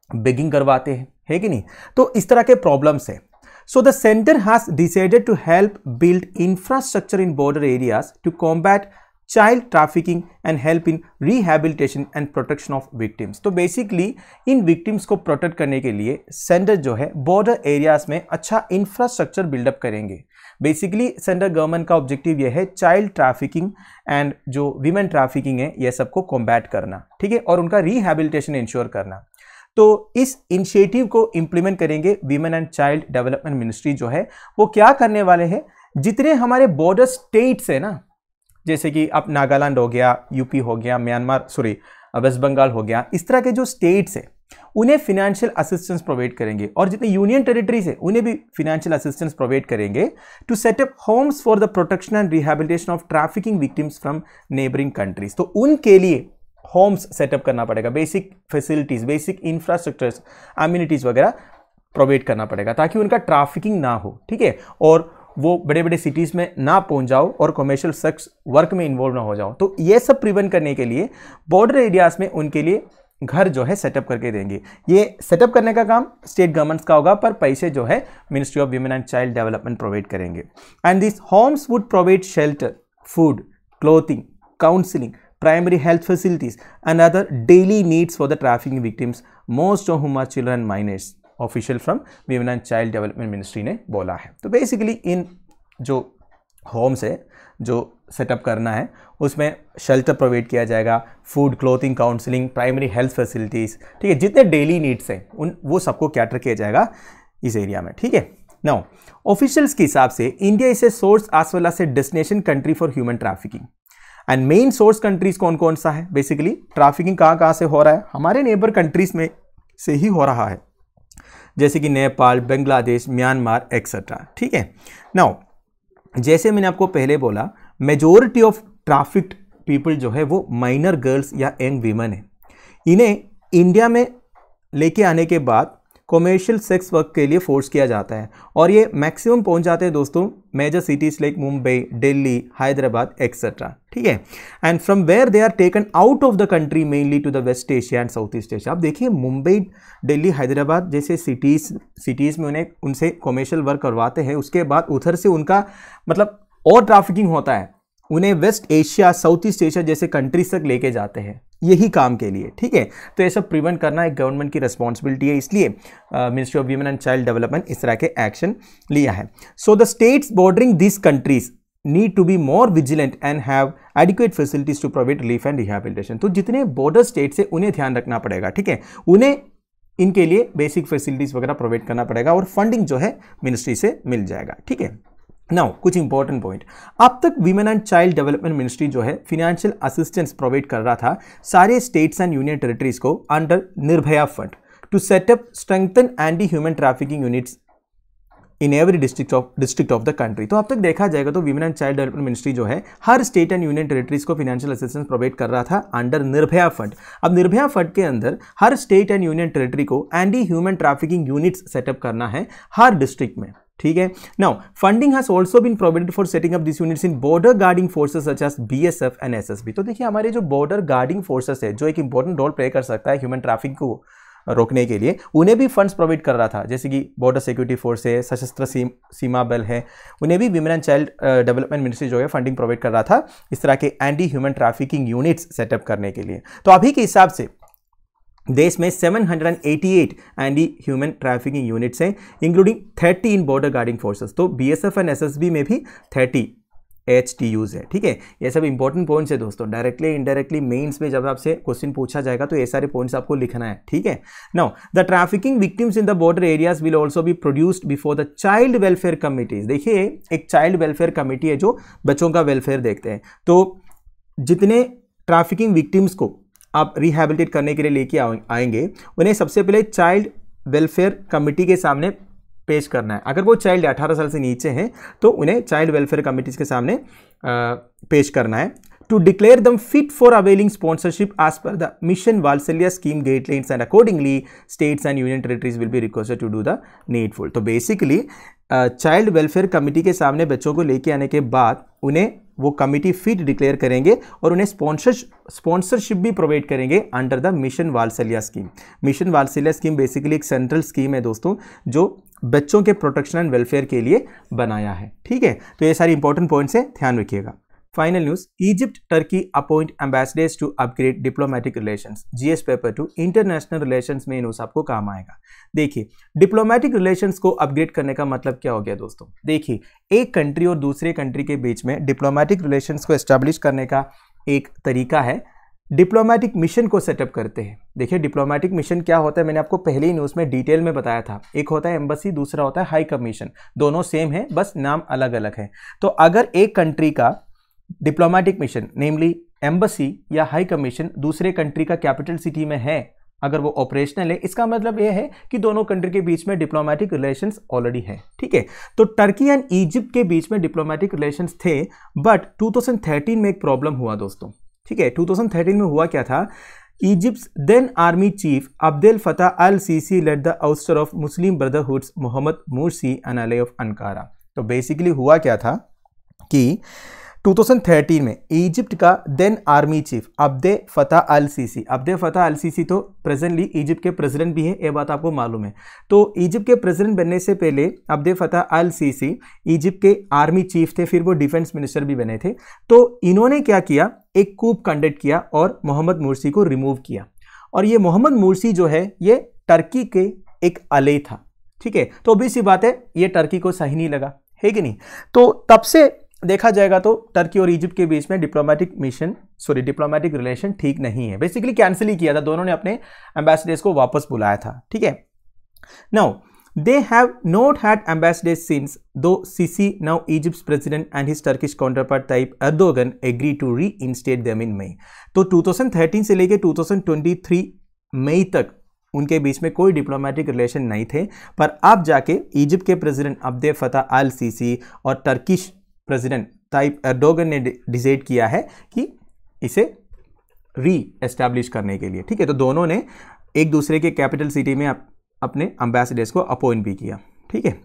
बेगिंग करवाते हैं, है कि नहीं। तो इस तरह के प्रॉब्लम्स है। So the center has decided to help build infrastructure in border areas to combat child trafficking and help in rehabilitation and protection of victims. तो basically इन victims को protect करने के लिए सेंटर जो है border areas में अच्छा infrastructure build-up करेंगे। बेसिकली सेंट्रल गवर्नमेंट का ऑब्जेक्टिव यह है चाइल्ड ट्रैफिकिंग एंड जो वीमेन ट्रैफिकिंग है ये सबको कॉम्बैट करना, ठीक है, और उनका रिहैबिलिटेशन इंश्योर करना। तो इस इनिशिएटिव को इंप्लीमेंट करेंगे women and child development ministry जो है वो क्या करने वाले हैं, जितने हमारे बॉर्डर स्टेट्स है ना, जैसे कि अब नागालैंड हो गया, यूपी हो गया, वेस्ट बंगाल हो गया, इस तरह के जो स्टेट्स है उन्हें फिनेंशियल असिस्टेंस प्रोवाइड करेंगे, और जितने यूनियन टेरिटरीज है उन्हें भी फिनेंशियल असिस्टेंस प्रोवाइड करेंगे to set up homes for the protection and rehabilitation of trafficking victims from neighbouring countries. तो उनके लिए होम्स सेटअप करना पड़ेगा, basic facilities, basic infrastructures, amenities वगैरह प्रोवाइड करना पड़ेगा ताकि उनका ट्रैफिकिंग ना हो, ठीक है, और वो बड़े बड़े सिटीज़ में ना पहुंच जाओ और कमर्शियल सेक्स वर्क में इन्वॉल्व ना हो जाओ। तो ये सब प्रिवेंट करने के लिए बॉर्डर एरियाज में उनके लिए घर जो है सेटअप करके देंगे। ये सेटअप करने का काम स्टेट गवर्नमेंट्स का होगा, पर पैसे जो है ministry of women and child development provide करेंगे। And this homes would provide shelter, food, clothing, counselling, primary health facilities and other daily needs for the trafficking victims, most of whom are children and minors, official from women and child development ministry ने बोला है। तो बेसिकली इन जो होम्स है जो सेटअप करना है उसमें शेल्टर प्रोवाइड किया जाएगा, food, clothing, counselling, primary health facilities, ठीक है, जितने डेली नीड्स हैं वो सबको कैटर किया जाएगा इस एरिया में, ठीक है। नाउ ऑफिशियल्स के हिसाब से India is a source as well as a destination country for human trafficking. And main source countries कौन कौन सा है, बेसिकली ट्रैफिकिंग कहाँ से हो रहा है, हमारे नेबर कंट्रीज में से ही हो रहा है, जैसे कि नेपाल, बांग्लादेश, म्यांमार एक्सेट्रा, ठीक है। नाउ जैसे मैंने आपको पहले बोला, मेजोरिटी ऑफ ट्रैफिक्ड पीपल जो है वो माइनर गर्ल्स या यंग वीमेन है। इन्हें इंडिया में लेके आने के बाद कॉमर्शियल सेक्स वर्क के लिए फोर्स किया जाता है, और ये मैक्सिमम पहुंच जाते हैं दोस्तों major cities like Mumbai, Delhi, Hyderabad etcetera, ठीक है। And from where they are taken out of the country mainly to the West Asia and South East Asia. आप देखिए मुंबई, दिल्ली, हैदराबाद जैसे सिटीज़ में उन्हें उनसे कॉमर्शियल वर्क करवाते हैं, उसके बाद उधर से उनका मतलब और ट्रैफिकिंग होता है, उन्हें West Asia, South East Asia जैसे कंट्रीज तक लेके जाते हैं यही काम के लिए, ठीक है। तो ये सब प्रिवेंट करना एक गवर्नमेंट की रिस्पॉन्सिबिलिटी है, इसलिए ministry of women and child development इस तरह के एक्शन लिया है। So the states bordering this countries need to be more vigilant and have adequate facilities to provide relief and rehabilitation. तो जितने बॉर्डर स्टेट्स है उन्हें ध्यान रखना पड़ेगा, ठीक है, उन्हें इनके लिए बेसिक फैसिलिटीज वगैरह प्रोवाइड करना पड़ेगा, और फंडिंग जो है मिनिस्ट्री से मिल जाएगा, ठीक है। नाउ कुछ इंपॉर्टेंट पॉइंट, अब तक women and child development ministry जो है फिनेंशियल असिस्टेंस प्रोवाइड कर रहा था सारे स्टेट्स एंड यूनियन टेरिटरीज को under Nirbhaya fund to set up strengthen anti human trafficking units in every district of the country. तो अब तक देखा जाएगा तो women and child development ministry जो है हर स्टेट एंड यूनियन टेरिटरीज को फिनेंशियल असिस्टेंस प्रोवाइड कर रहा था अंडर निर्भया फंड। अब निर्भया फंड के अंदर हर स्टेट एंड यूनियन टेरिटरी को anti human trafficking units set up करना है हर डिस्ट्रिक्ट में, ठीक है। Now funding has also been provided for setting up this units in border guarding forces such as BSF and SSB. तो देखिए हमारे जो बॉर्डर गार्डिंग फोर्सेस है जो एक इंपॉर्टेंट रोल प्ले कर सकता है ह्यूमन ट्रैफिक को रोकने के लिए उन्हें भी फंड्स प्रोवाइड कर रहा था, जैसे कि बॉर्डर सिक्योरिटी फोर्स है, सशस्त्र सीमा बल है, उन्हें भी women and child development ministry जो है फंडिंग प्रोवाइड कर रहा था इस तरह के anti human trafficking units setup करने के लिए। तो अभी के हिसाब से देश में 788 एंटी ह्यूमन ट्रैफिकिंग यूनिट्स हैं, इंक्लूडिंग 30 इन बॉर्डर गार्डिंग फोर्सेस। तो बीएसएफ एंड एसएसबी में भी 30 HTUs है, ठीक है। ये सब इंपॉर्टेंट पॉइंट्स है दोस्तों, डायरेक्टली इनडायरेक्टली मेंस में जब आपसे क्वेश्चन पूछा जाएगा तो ये सारे पॉइंट्स आपको लिखना है, ठीक है। Now the trafficking victims in the border areas will also be produced before the child welfare committees. देखिए एक चाइल्ड वेलफेयर कमेटी है जो बच्चों का वेलफेयर देखते हैं। तो जितने ट्रैफिकिंग विक्टिम्स को आप रिहैबिलिटेट करने के लिए लेके आएंगे उन्हें सबसे पहले चाइल्ड वेलफेयर कमेटी के सामने पेश करना है। अगर वो चाइल्ड 18 साल से नीचे हैं तो उन्हें चाइल्ड वेलफेयर कमेटीज के सामने पेश करना है। To declare them fit for availing sponsorship as per the mission Vatsalya scheme guidelines and accordingly states and union territories will be requested to do the needful. तो बेसिकली चाइल्ड वेलफेयर कमेटी के सामने बच्चों को लेके आने के बाद उन्हें वो कमिटी फिट डिक्लेयर करेंगे और उन्हें स्पॉन्सरशिप भी प्रोवाइड करेंगे under the mission Vatsalya scheme. Mission Vatsalya scheme basically एक सेंट्रल स्कीम है दोस्तों जो बच्चों के प्रोटेक्शन एंड वेलफेयर के लिए बनाया है, ठीक है। तो ये सारी इंपॉर्टेंट पॉइंट्स है, ध्यान रखिएगा। Final news, Egypt Turkey appoint ambassadors to upgrade diplomatic relations. GS paper 2 international relations में न्यूज आपको काम आएगा। देखिए डिप्लोमेटिक रिलेशंस को अपग्रेड करने का मतलब क्या हो गया दोस्तों। देखिए एक कंट्री और दूसरे कंट्री के बीच में डिप्लोमेटिक रिलेशंस को एस्टैब्लिश करने का एक तरीका है डिप्लोमेटिक मिशन को सेटअप करते हैं। देखिए डिप्लोमेटिक मिशन क्या होता है, मैंने आपको पहले ही न्यूज़ में डिटेल में बताया था। एक होता है एम्बेसी, दूसरा होता है हाई कमीशन, दोनों सेम है बस नाम अलग अलग है। तो अगर एक कंट्री का डिप्लोमेटिक मिशन नेमली एम्बेसी या हाई कमीशन दूसरे कंट्री का कैपिटल सिटी में है, अगर वो ऑपरेशनल है, इसका मतलब यह है कि दोनों कंट्री के बीच में डिप्लोमेटिक रिलेशंस ऑलरेडी है, ठीक है। तो टर्की एंड इजिप्ट के बीच में डिप्लोमेटिक रिलेशंस थे, बट 2013 में एक प्रॉब्लम हुआ दोस्तों, ठीक है। 2013 में हुआ क्या था, Egypt's then army chief Abdel Fattah al Sisi led the ouster of Muslim Brotherhood's Mohammed Morsi and ally of Ankara. तो बेसिकली हुआ क्या था कि 2013 में इजिप्ट का then army chief Abdel Fattah al CC तो प्रेजेंटली इजिप्ट के प्रेसिडेंट भी है, ये बात आपको मालूम है। तो इजिप्ट के प्रेसिडेंट बनने से पहले Abdel Fattah al CC Egypt के आर्मी चीफ थे, फिर वो डिफेंस मिनिस्टर भी बने थे। तो इन्होंने क्या किया, एक कूप कंडक्ट किया और मोहम्मद मुर्सी को रिमूव किया। और ये मोहम्मद मुर्सी जो है ये टर्की के एक अले था, ठीक है। तो obvious सी बात है ये टर्की को सही नहीं लगा, है कि नहीं। तो तब से देखा जाएगा तो टर्की और इजिप्ट के बीच में डिप्लोमेटिक रिलेशन ठीक नहीं है, बेसिकली कैंसिल ही किया था। दोनों ने अपने एम्बेसडर्स को वापस बुलाया था, ठीक है। Now they have not had ambassadors since two Sisi now Egypt's president and his Turkish counterpart Tayyip Erdogan agree to reinstate them in May. तो 2013 से लेकर 2023 मई तक उनके बीच में कोई डिप्लोमेटिक रिलेशन नहीं थे, पर अब जाके इजिप्ट के president Abdel Fattah al CC और टर्किश प्रेसिडेंट ताइप एर्दोगन ने डिसाइड किया है कि इसे री एस्टैब्लिश करने के लिए, ठीक है। तो दोनों ने एक दूसरे के कैपिटल सिटी में अपने एम्बेसडर्स को अपॉइंट भी किया, ठीक है।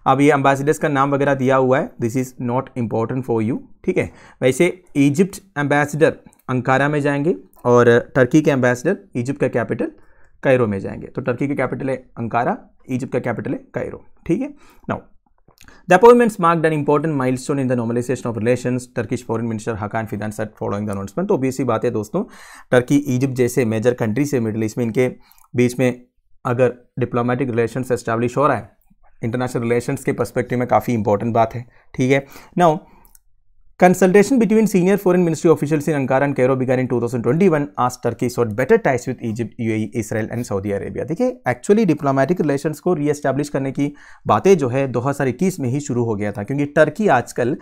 अब ये एम्बेसडर्स का नाम वगैरह दिया हुआ है, this is not important for you, ठीक है। वैसे इजिप्ट एम्बेसडर अंकारा में जाएंगे और टर्की के एम्बेसडर इजिप्ट का कैपिटल कायरो में जाएंगे। तो टर्की का कैपिटल है अंकारा, इजिप्ट का कैपिटल है कायरो, ठीक है। Now The appointments marked an important milestone in the normalization of relations. Turkish Foreign Minister Hakan Fidan said following the announcement. तो obvious सी बात है दोस्तों, टर्की इजिप्ट जैसे मेजर कंट्री से मिडिल ईस्ट में इनके बीच में अगर डिप्लोमेटिक रिलेशंस एस्टैब्लिश हो रहा है, इंटरनेशनल रिलेशंस के पर्सपेक्टिव में काफ़ी इंपॉर्टेंट बात है, ठीक है। Now consultation between senior foreign ministry officials in Ankara and Cairo began in 2021 as Turkey sought better ties with Egypt, UAE, Israel and Saudi Arabia। देखिए एक्चुअली डिप्लोमेटिक रिलेशंस को रीएस्टैब्लिश करने की बातें जो है 2021 में ही शुरू हो गया था, क्योंकि टर्की आजकल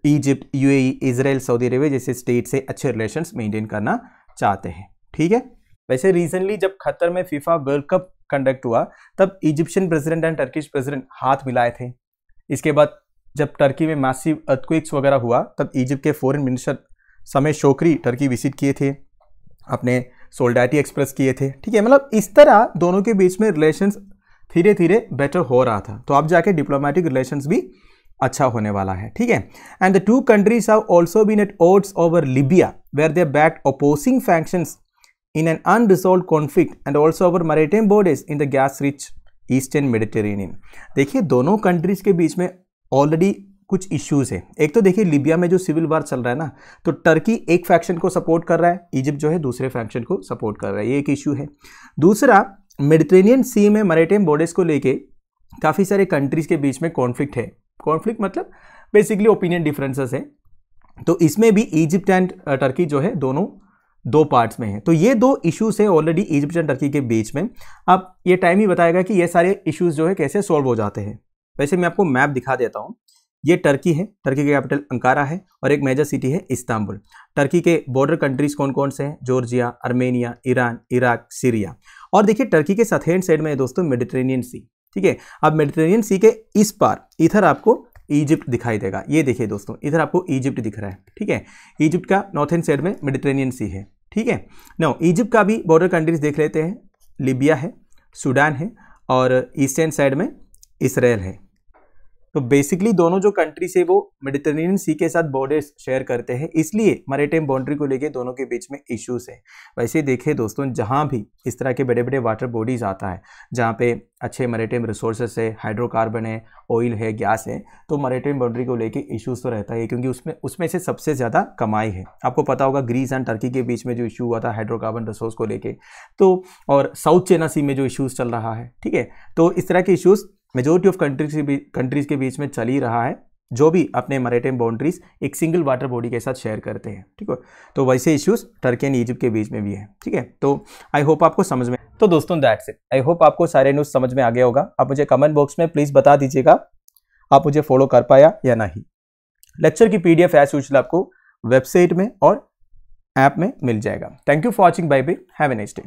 Egypt, UAE, Israel, Saudi Arabia जैसे स्टेट से अच्छे रिलेशंस मेंटेन करना चाहते हैं, ठीक है। वैसे रिसेंटली जब कतर में फीफा वर्ल्ड कप कंडक्ट हुआ तब Egyptian president and Turkish president हाथ मिलाए थे। इसके बाद जब टर्की में मैसिव अर्थक्वेक्स वगैरह हुआ तब इजिप्ट के फॉरेन मिनिस्टर समय शोकरी टर्की विजिट किए थे, अपने सोल्डारिटी एक्सप्रेस किए थे, ठीक है। मतलब इस तरह दोनों के बीच में रिलेशंस धीरे धीरे बेटर हो रहा था, तो अब जाके डिप्लोमेटिक रिलेशंस भी अच्छा होने वाला है, ठीक है। And the two countries have also been at odds over Libya where they backed opposing factions in an unresolved conflict and also our maritime borders in the gas rich eastern Mediterranean. देखिए दोनों कंट्रीज के बीच में ऑलरेडी कुछ इश्यूज है। एक तो देखिए लीबिया में जो सिविल वार चल रहा है ना, तो टर्की एक फैक्शन को सपोर्ट कर रहा है, इजिप्ट जो है दूसरे फैक्शन को सपोर्ट कर रहा है, ये एक इश्यू है। दूसरा, मेडिटेरेनियन सी में मैरिटाइम बॉर्डर्स को लेके काफ़ी सारे कंट्रीज के बीच में कॉन्फ्लिक्ट है। कॉन्फ्लिक्ट मतलब बेसिकली ओपिनियन डिफरेंसेस है। तो इसमें भी इजिप्ट एंड टर्की जो है दोनों दो पार्ट्स में है। तो ये दो इश्यूज है ऑलरेडी इजिप्ट एंड टर्की के बीच में। अब ये टाइम ही बताएगा कि ये सारे इश्यूज जो है कैसे सॉल्व हो जाते हैं। वैसे मैं आपको मैप दिखा देता हूँ। ये टर्की है, टर्की की कैपिटल अंकारा है और एक मेजर सिटी है इस्तांबुल। टर्की के बॉर्डर कंट्रीज कौन कौन से हैं? Georgia, Armenia, Iran, Iraq, Syria. और देखिए टर्की के साथ हैंड साइड में है दोस्तों मेडिटेरेनियन सी, ठीक है। अब मेडिटेरेनियन सी के इस पार इधर आपको इजिप्ट दिखाई देगा। ये देखिए दोस्तों, इधर आपको इजिप्ट दिख रहा है, ठीक है। इजिप्ट का नॉर्थन साइड में मेडिटेरेनियन सी है, ठीक है। नो, इजिप्ट का भी बॉर्डर कंट्रीज देख लेते हैं। लीबिया है, सूडान है और ईस्टर्न साइड में इसराइल है। तो बेसिकली दोनों जो कंट्रीज है वो मेडिटेरेनियन सी के साथ बॉर्डर्स शेयर करते हैं, इसलिए मैरिटाइम बाउंड्री को लेके दोनों के बीच में इश्यूज है। वैसे देखिए दोस्तों, जहाँ भी इस तरह के बड़े बड़े वाटर बॉडीज आता है जहाँ पे अच्छे मैरिटाइम रिसोर्सेस है, हाइड्रोकार्बन है, ऑयल है, गैस है, तो मैरिटाइम बाउंड्री को लेके इश्यूज तो रहता है, क्योंकि उसमें से सबसे ज़्यादा कमाई है। आपको पता होगा ग्रीस एंड टर्की के बीच में जो इशू हुआ था हाइड्रोकार्बन रिसोर्स को लेके, तो और साउथ चाइना सी में जो इश्यूज चल रहा है, ठीक है। तो इस तरह के इश्यूज मेजोरिटी ऑफ कंट्रीज के बीच में चल ही रहा है, जो भी अपने मैरिटाइम बाउंड्रीज एक सिंगल वाटर बॉडी के साथ शेयर करते हैं, ठीक है। तो वैसे इश्यूज टर्की एंड इजिप्ट के बीच में भी है, ठीक है। तो आई होप आपको समझ में, तो दोस्तों दैट्स इट। आई होप आपको सारे न्यूज़ समझ में आ गया होगा। आप मुझे कमेंट बॉक्स में प्लीज़ बता दीजिएगा आप मुझे फॉलो कर पाया या नहीं। लेक्चर की PDF एज यूजुअल आपको वेबसाइट में और ऐप में मिल जाएगा। Thank you for watching, bye bye, have a nice day.